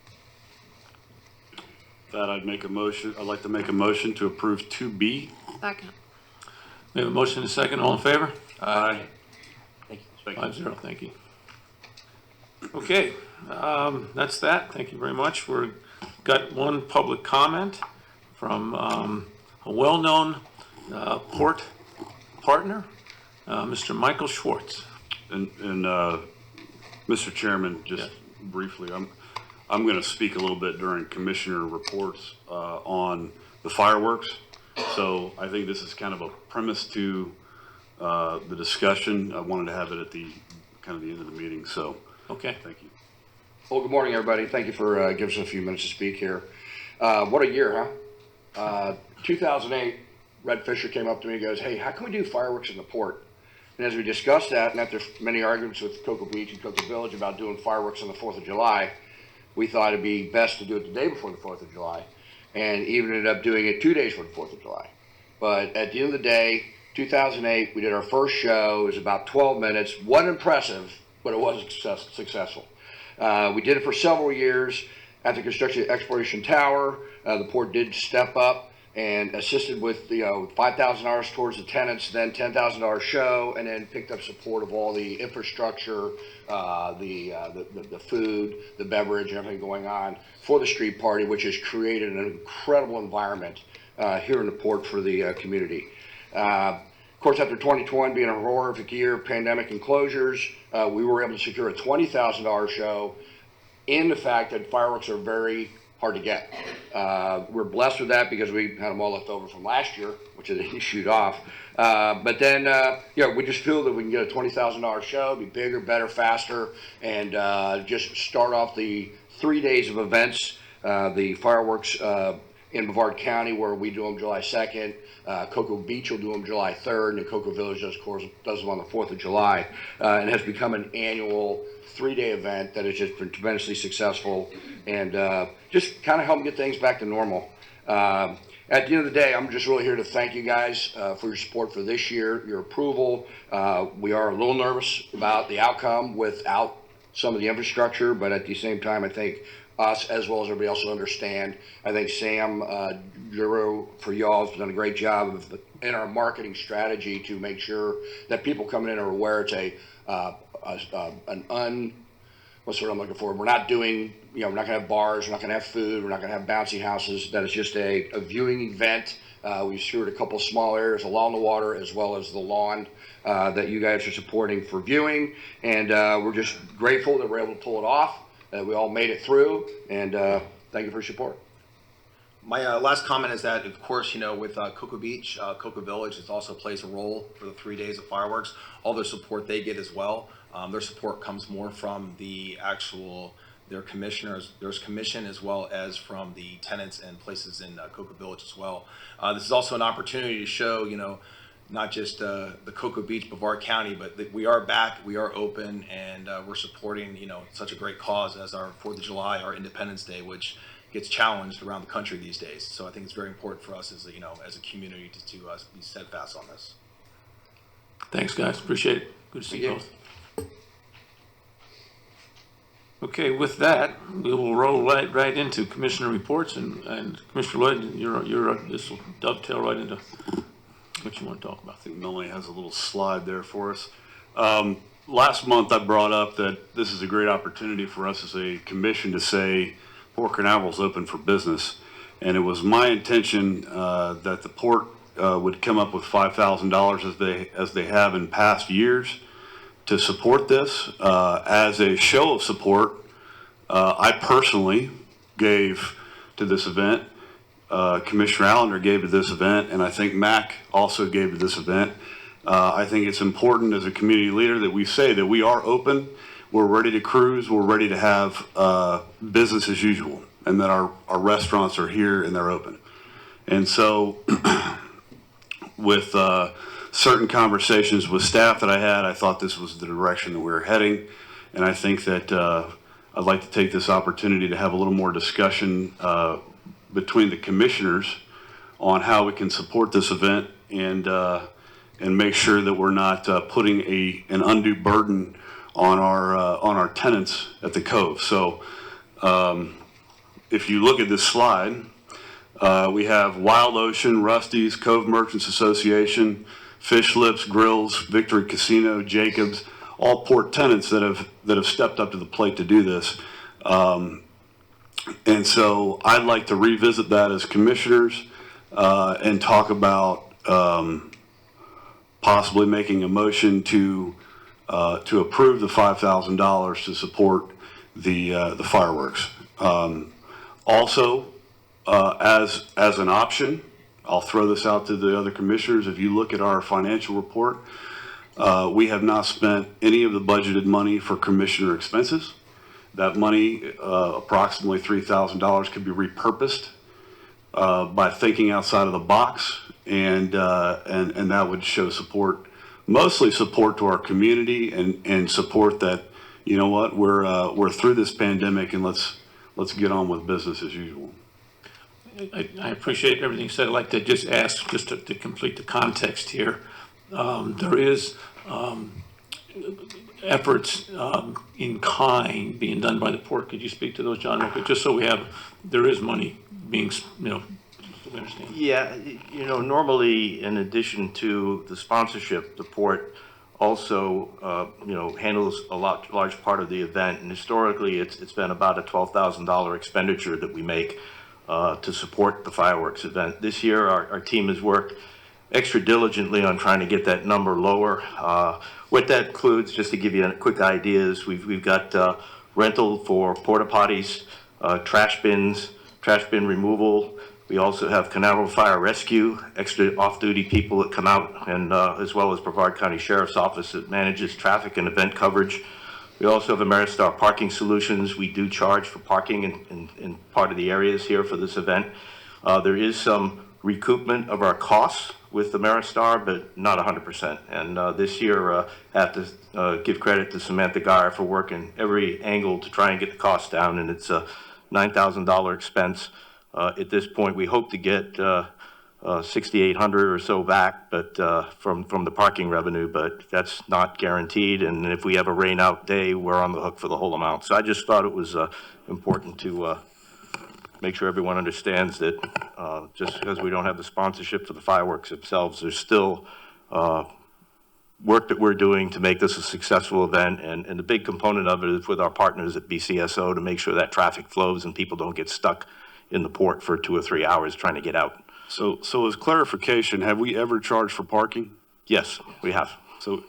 That I'd like to make a motion to approve 2B. Second. We have a motion and a second. All in favor? Aye. Thank you. 5-0, thank you. Okay, that's that. Thank you very much. We've got one public comment from a well-known port partner, Mr. Michael Schwartz. And Mr. Chairman, just briefly, I'm going to speak a little bit during commissioner reports on the fireworks. So I think this is kind of a premise to the discussion. I wanted to have it at the kind of the end of the meeting. So Okay. thank you. Well, good morning, everybody. Thank you for giving us a few minutes to speak here. What a year, huh? 2008, Red Fisher came up to me and goes, "Hey, how can we do fireworks in the port?" And as we discussed that, and after many arguments with Cocoa Beach and Cocoa Village about doing fireworks on the 4th of July, we thought it'd be best to do it the day before the 4th of July, and even ended up doing it 2 days before the 4th of July. But at the end of the day, 2008, we did our first show. It was about 12 minutes. Wasn't impressive, but it was successful. We did it for several years. After construction of the Exploration Tower, the port did step up and assisted with $5,000 towards the tenants, then $10,000 show, and then picked up support of all the infrastructure, the food, the beverage, and everything going on for the street party, which has created an incredible environment here in the port for the community. Of course, after 2020 being a horrific year of pandemic and closures, we were able to secure a $20,000 show in the fact that fireworks are very hard to get. We're blessed with that because we had them all left over from last year, which they didn't shoot off. But then, we just feel that we can get a $20,000 show, be bigger, better, faster, and just start off the 3 days of events. The fireworks in Brevard County, where we do them July 2nd. Cocoa Beach will do them July 3rd, and Cocoa Village, of course, does them on the 4th of July. And has become an annual 3-day event that has just been tremendously successful and just kind of help get things back to normal. At the end of the day, I'm just really here to thank you guys for your support for this year, your approval. We are a little nervous about the outcome without some of the infrastructure, but at the same time, I think us as well as everybody else will understand. I think Sam Giroux for y'all has done a great job in our marketing strategy to make sure that people coming in are aware it's what's what I'm looking for. We're not doing, we're not gonna have bars, we're not gonna have food, we're not gonna have bouncy houses. That is just a viewing event. We've secured a couple small areas along the water as well as the lawn that you guys are supporting for viewing. And we're just grateful that we're able to pull it off. We all made it through, and thank you for your support. My last comment is that, of course, with Cocoa Beach, Cocoa Village, it also plays a role for the 3 days of fireworks. All their support they get as well. Their support comes more from their commissioners, there's commission, as well as from the tenants and places in Cocoa Village as well. This is also an opportunity to show, not just the Cocoa Beach, Brevard County, but that we are back, we are open, and we're supporting, such a great cause as our 4th of July, our Independence Day, which gets challenged around the country these days. So I think it's very important for us as a community to be steadfast on this. Thanks, guys. Appreciate it. Good to see you both. Okay, with that, we will roll right into commissioner reports, and Commissioner Lloyd, this will dovetail right into what you want to talk about. I think Melanie has a little slide there for us. Last month I brought up that this is a great opportunity for us as a commission to say Port Canaveral's open for business. And it was my intention that the port would come up with $5,000 as they have in past years to support this. As a show of support, I personally gave to this event. Commissioner Allender gave to this event, and I think Mac also gave to this event. I think it's important as a community leader that we say that we are open, we're ready to cruise, we're ready to have business as usual, and that our restaurants are here and they're open. And so with certain conversations with staff that I had, I thought this was the direction that we were heading. And I think that I'd like to take this opportunity to have a little more discussion between the commissioners on how we can support this event and make sure that we're not putting an undue burden on our tenants at the Cove. So if you look at this slide, we have Wild Ocean, Rusty's, Cove Merchants Association, Fish Lips, Grills, Victory Casino, Jacobs, all port tenants that have stepped up to the plate to do this. And so I'd like to revisit that as commissioners and talk about possibly making a motion to approve the $5,000 to support the fireworks. Also, as an option, I'll throw this out to the other commissioners. If you look at our financial report, we have not spent any of the budgeted money for commissioner expenses. That money, approximately $3,000, could be repurposed by thinking outside of the box, and that would show support, mostly support to our community, and support that, you know what, we're through this pandemic, and let's get on with business as usual. I appreciate everything said. I'd like to just ask, just to complete the context here. There is efforts in kind being done by the port. Could you speak to those, John? Just so there is money being, so we understand. Yeah, normally in addition to the sponsorship, the port also, handles a large part of the event. And historically, it's been about a $12,000 expenditure that we make to support the fireworks event. This year, our team has worked extra diligently on trying to get that number lower. What that includes, just to give you a quick idea, is we've got rental for porta potties, trash bin removal. We also have Canaveral Fire Rescue, extra off-duty people that come out, and as well as Brevard County Sheriff's Office that manages traffic and event coverage. We also have Ameristar Parking Solutions. We do charge for parking in part of the areas here for this event. There is some recoupment of our costs with Ameristar, but not 100%. And this year, I have to give credit to Samantha Geyer for working every angle to try and get the costs down, and it's a $9,000 expense. At this point, we hope to get $6,800 or so back, but from the parking revenue, but that's not guaranteed. And if we have a rain out day, we're on the hook for the whole amount. So I just thought it was important to make sure everyone understands that just because we don't have the sponsorship for the fireworks themselves, there's still work that we're doing to make this a successful event. And the big component of it is with our partners at BCSO to make sure that traffic flows and people don't get stuck in the port for 2 or 3 hours trying to get out. So as clarification, have we ever charged for parking? Yes, we have. So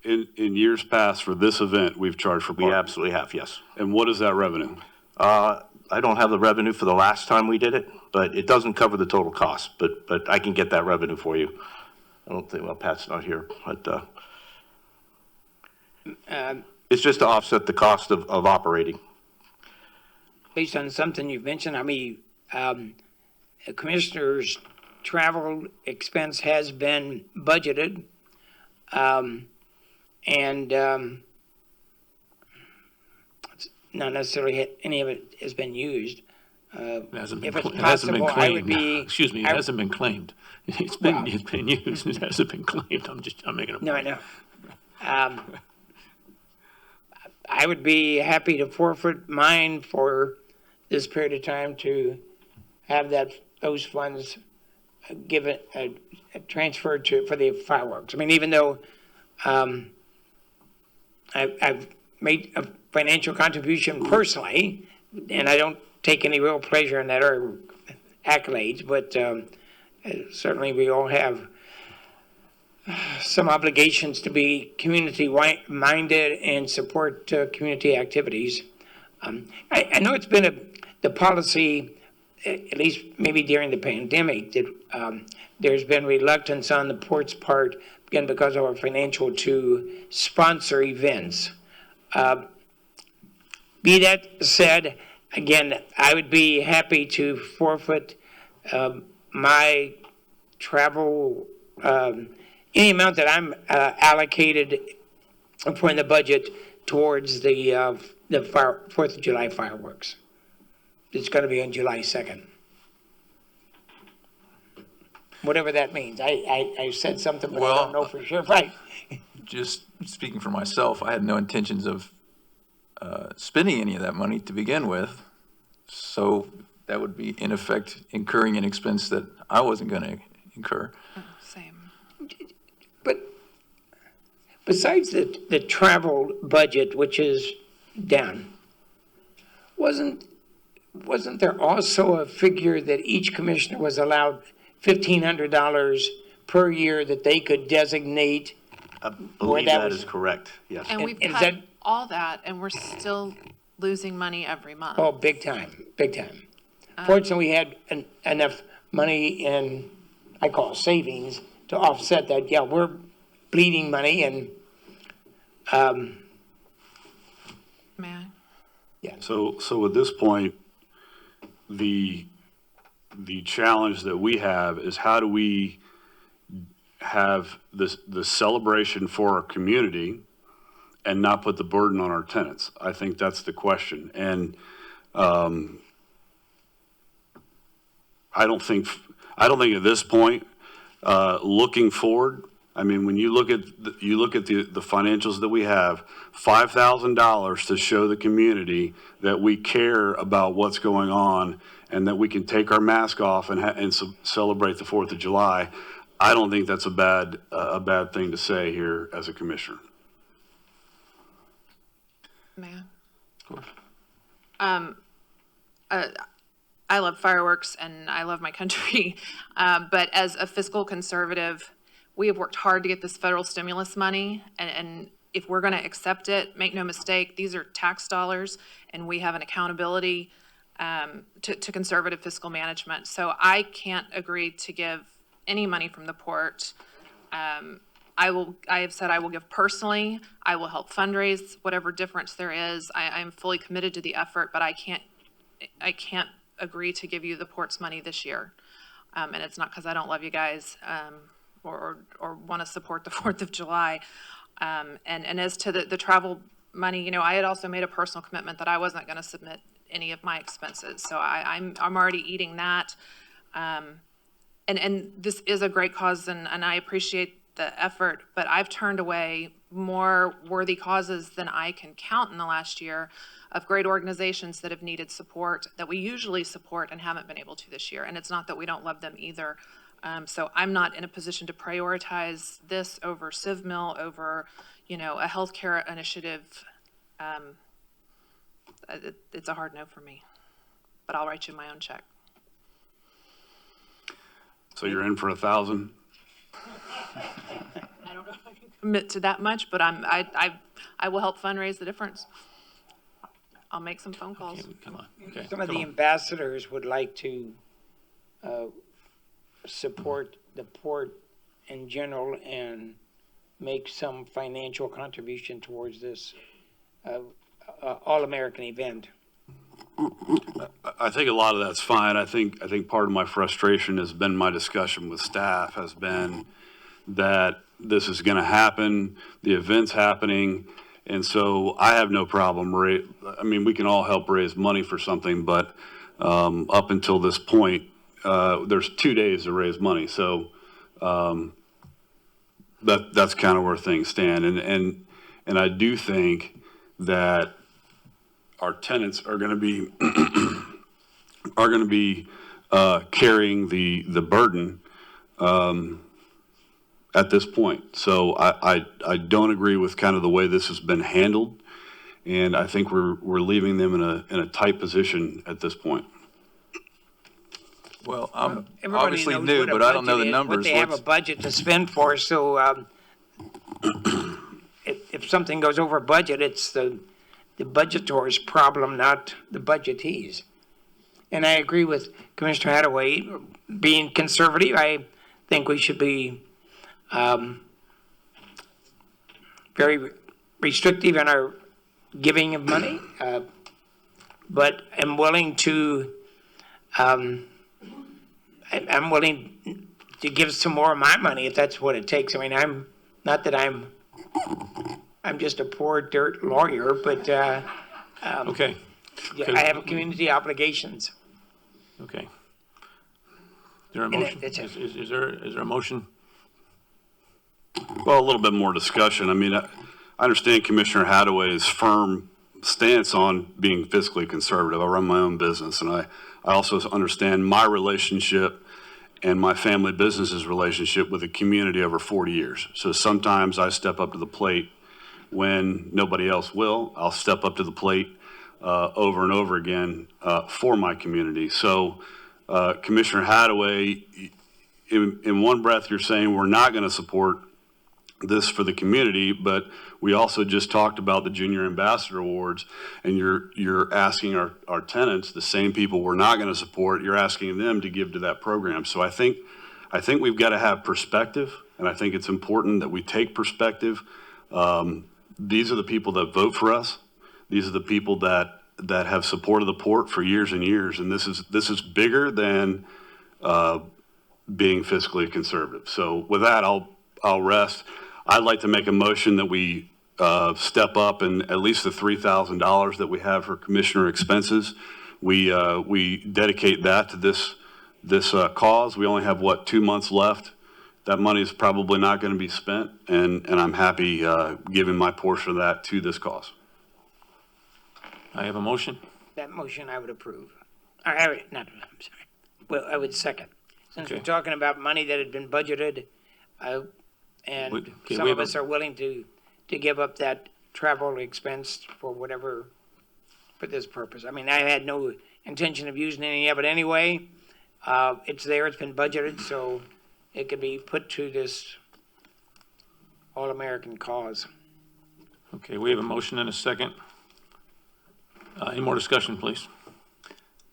in years past for this event, we've charged for parking? We absolutely have, yes. And what is that revenue? I don't have the revenue for the last time we did it, but it doesn't cover the total cost, but I can get that revenue for you. I don't think, well, Pat's not here, but it's just to offset the cost of operating. Based on something you've mentioned, a commissioner's travel expense has been budgeted, and not necessarily any of it has been used. It hasn't been, if it's it hasn't been possible, I would claimed. be. Excuse me, it hasn't been claimed. It's been used. It hasn't been claimed. I'm making a point. No, I know. I would be happy to forfeit mine for this period of time to have those funds given, transferred for the fireworks. I mean, even though I've made a financial contribution personally, and I don't take any real pleasure in that or accolades, but certainly we all have some obligations to be community-minded and support community activities. I know it's been the policy, at least maybe during the pandemic, that there's been reluctance on the port's part, again, because of our financial, to sponsor events. Be that said, again, I would be happy to forfeit my travel, any amount that I'm allocated for in the budget towards the 4th of July fireworks. It's going to be on July 2nd. Whatever that means. I said something, but I don't know for sure. Right. Just speaking for myself, I had no intentions of spending any of that money to begin with. So that would be, in effect, incurring an expense that I wasn't going to incur. Same. But besides the travel budget, which is down, wasn't there also a figure that each commissioner was allowed $1,500 per year that they could designate? I believe that is correct, yes. And we've And is cut that- all that, and we're still losing money every month. Oh, big time, big time. Fortunately, we had enough money in, I call it savings, to offset that. Yeah, we're bleeding money and, Man. So at this point, the challenge that we have is how do we have the celebration for our community and not put the burden on our tenants? I think that's the question. And I don't think at this point, looking forward, I mean, when you look at the financials that we have, $5,000 to show the community that we care about what's going on and that we can take our mask off and celebrate the 4th of July. I don't think that's a bad thing to say here as a commissioner. Man. Of course. I love fireworks and I love my country, but as a fiscal conservative, we have worked hard to get this federal stimulus money, and if we're going to accept it, make no mistake, these are tax dollars, and we have an accountability to conservative fiscal management. So I can't agree to give any money from the port. I have said I will give personally. I will help fundraise whatever difference there is. I'm fully committed to the effort, but I can't agree to give you the port's money this year. And it's not because I don't love you guys or want to support the 4th of July. And as to the travel money, you know, I had also made a personal commitment that I wasn't going to submit any of my expenses. So I'm already eating that. And this is a great cause, and I appreciate the effort, but I've turned away more worthy causes than I can count in the last year of great organizations that have needed support that we usually support and haven't been able to this year. And it's not that we don't love them either. So I'm not in a position to prioritize this over CivMill, over, you know, a healthcare initiative. It's a hard no for me, but I'll write you my own check. So you're in for 1,000? I don't know if I can commit to that much, but I will help fundraise the difference. I'll make some phone calls. Okay, come on. Okay, some of come the on. ambassadors would like to support the port in general and make some financial contribution towards this all-American event. I think a lot of that's fine. I think part of my frustration has been my discussion with staff has been that this is going to happen, the event's happening, and so I have no problem. I mean, we can all help raise money for something, but up until this point, there's 2 days to raise money. So that's kind of where things stand. And I do think that our tenants are going to be are going to be carrying the burden at this point. So I don't agree with kind of the way this has been handled, and I think we're leaving them in a tight position at this point. Well, I'm Everybody obviously knows new, what a but I don't know the budget is, numbers. What they have a budget to spend for, so if something goes over budget, it's the budgetor's problem, not the budgetees. And I agree with Commissioner Hadaway, being conservative, I think we should be very restrictive in our giving of money, but I'm willing to I'm willing to give some more of my money if that's what it takes. I mean, I'm not that I'm just a poor dirt lawyer, but Okay. I have community obligations. Okay. Is there a And motion? that's it. Is there a motion? Well, a little bit more discussion. I mean, I understand Commissioner Hadaway's firm stance on being fiscally conservative. I run my own business, and I also understand my relationship and my family business's relationship with the community over 40 years. So sometimes I step up to the plate when nobody else will. I'll step up to the plate over and over again for my community. So Commissioner Hadaway, in one breath, you're saying we're not going to support this for the community, but we also just talked about the Junior Ambassador Awards, and you're asking our tenants, the same people we're not going to support, you're asking them to give to that program. So I think we've got to have perspective, and I think it's important that we take perspective. These are the people that vote for us. These are the people that have supported the port for years and years, and this is bigger than being fiscally conservative. So with that, I'll rest. I'd like to make a motion that we step up and at least the $3,000 that we have for commissioner expenses. We dedicate that to this cause. We only have 2 months left. That money is probably not going to be spent, and I'm happy giving my portion of that to this cause. I have a motion. That motion I would approve. I'm sorry. Well, I would second. Since Okay. we're talking about money that had been budgeted, and Okay, some we of have us are willing to give up that travel expense for this purpose. I mean, I had no intention of using any of it anyway. It's there, it's been budgeted, so it could be put to this all-American cause. Okay, we have a motion and a second. Any more discussion, please?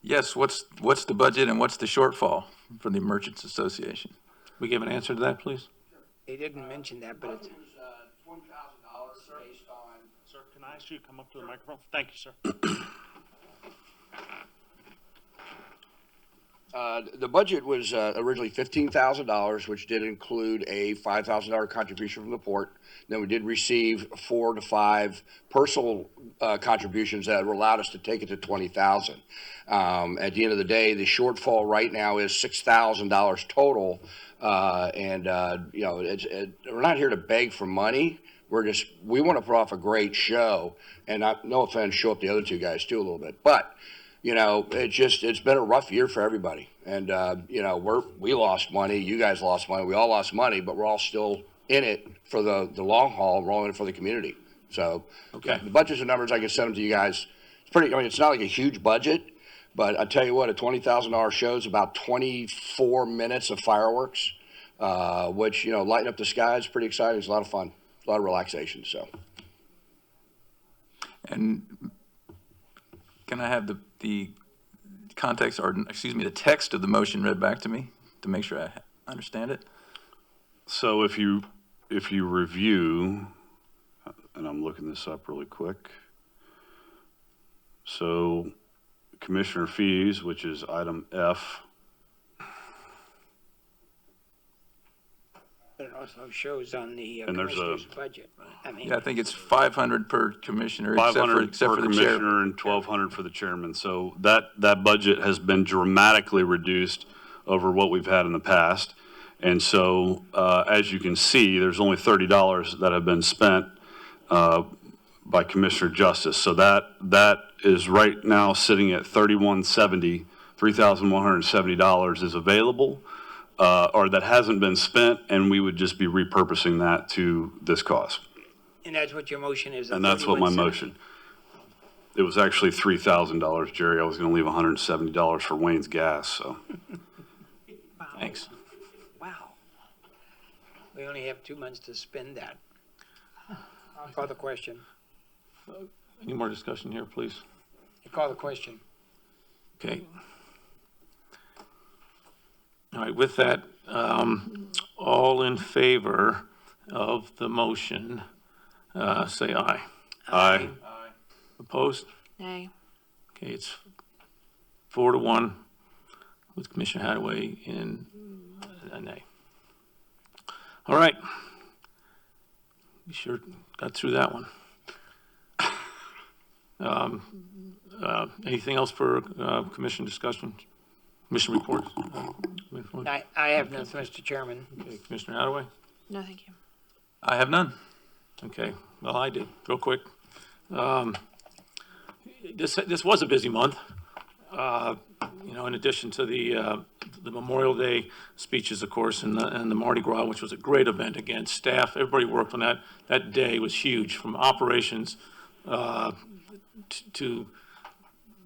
Yes, what's the budget and what's the shortfall for the Merchants Association? We give an answer to that, please? They didn't mention that, but it's. $20,000 based on. Sir, can I ask you to come up to the microphone? Thank you, sir. The budget was originally $15,000, which did include a $5,000 contribution from the port. Then we did receive 4 to 5 personal contributions that allowed us to take it to $20,000. At the end of the day, the shortfall right now is $6,000 total. We're not here to beg for money. We want to put off a great show, and no offense, show up the other two guys too a little bit, but. It's been a rough year for everybody. And, we lost money. You guys lost money. We all lost money, but we're all still in it for the long haul. We're all in it for the community. So Okay. the budgets and numbers, I can send them to you guys. It's not like a huge budget, but I tell you what, a $20,000 show is about 24 minutes of fireworks, which, lighting up the sky is pretty exciting. It's a lot of fun, a lot of relaxation. So. And can I have the context, or excuse me, the text of the motion read back to me to make sure I understand it? So if you review, and I'm looking this up really quick. So commissioner fees, which is item F. But it also shows on the And there's commissioner's budget. Yeah, I think it's 500 per commissioner, except 500 for per the chair. commissioner and 1,200 for the chairman. So that budget has been dramatically reduced over what we've had in the past. And so as you can see, there's only $30 that have been spent by Commissioner Justice. So that is right now sitting at $3,170. $3,170 is available, or that hasn't been spent, and we would just be repurposing that to this cause. And that's what your motion is? And that's what my motion. It was actually $3,000, Jerry. I was going to leave $170 for Wayne's gas, so. Thanks. Wow. We only have 2 months to spend that. Call the question. Any more discussion here, please? Call the question. Okay. All right, with that, all in favor of the motion, say aye. Aye. Opposed? Nay. Okay, it's 4-1 with Commissioner Hadaway in a nay. All right. We sure got through that one. Anything else for commission discussion? Commission reports? I have nothing, Mr. Chairman. Okay, Commissioner Hadaway? No, thank you. I have none. Okay, well, I do, real quick. This was a busy month. You know, in addition to the Memorial Day speeches, of course, and the Mardi Gras, which was a great event. Again, staff, everybody worked on that. That day was huge, from operations to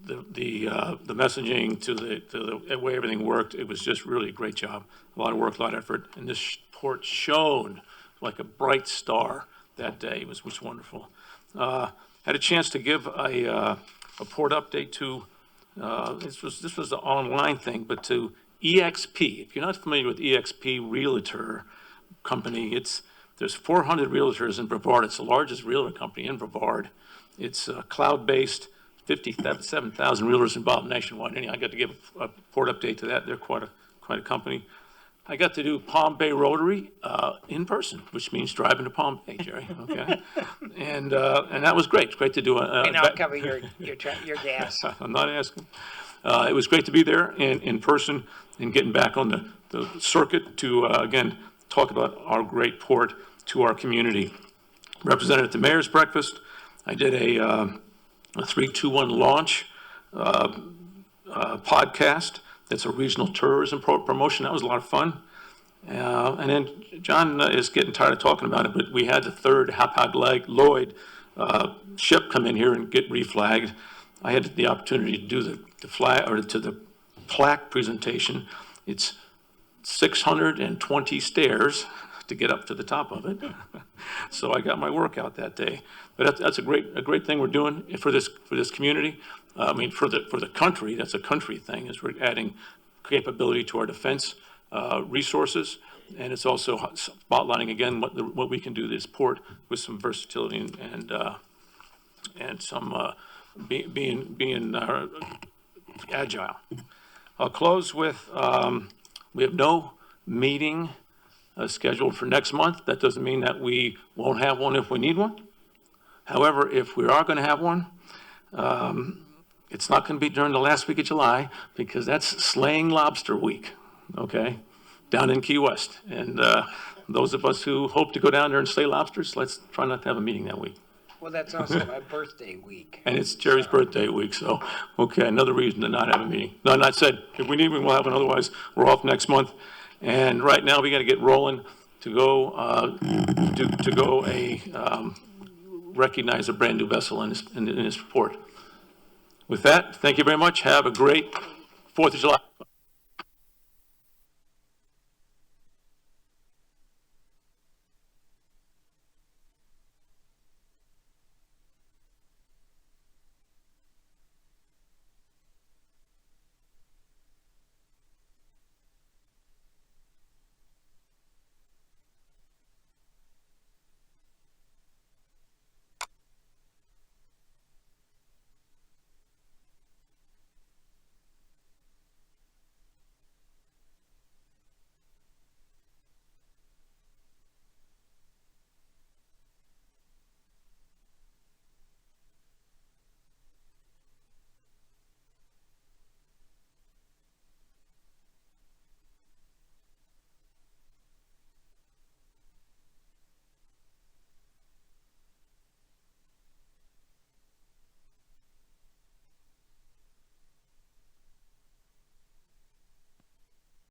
the messaging to the way everything worked. It was just really a great job. A lot of work, a lot of effort, and this port shone like a bright star that day. It was wonderful. Had a chance to give a port update to. This was an online thing, but to EXP. If you're not familiar with EXP Realtor Company, there's 400 realtors in Brevard. It's the largest realtor company in Brevard. It's cloud-based, 57,000 realtors involved nationwide. Anyway, I got to give a port update to that. They're quite a company. I got to do Palm Bay Rotary in person, which means driving to Palm Bay, Jerry. Okay, and that was great. It's great to do And I'll cover your gas. I'm not asking. It was great to be there in person and getting back on the circuit to again talk about our great port to our community. Represented at the mayor's breakfast. I did a 3-2-1 launch podcast. That's a regional tourism promotion. That was a lot of fun. And then John is getting tired of talking about it, but we had the third Hapag-Lloyd ship come in here and get reflagged. I had the opportunity to do the flag or to the plaque presentation. It's 620 stairs to get up to the top of it. So I got my workout that day. But that's a great thing we're doing for this community. I mean, for the country. That's a country thing. Is we're adding capability to our defense resources, and it's also spotlighting again what we can do this port with some versatility and some being agile. I'll close with we have no meeting scheduled for next month. That doesn't mean that we won't have one if we need one. However, if we are going to have one, it's not going to be during the last week of July because that's slaying lobster week, okay, down in Key West. And those of us who hope to go down there and slay lobsters, let's try not to have a meeting that week. Well, that's also my birthday week. And it's Jerry's birthday week, so, okay, another reason to not have a meeting. No, not said, if we need one, we'll have one, otherwise we're off next month. And right now, we got to get rolling to go recognize a brand new vessel in this port. With that, thank you very much. Have a great 4th of July.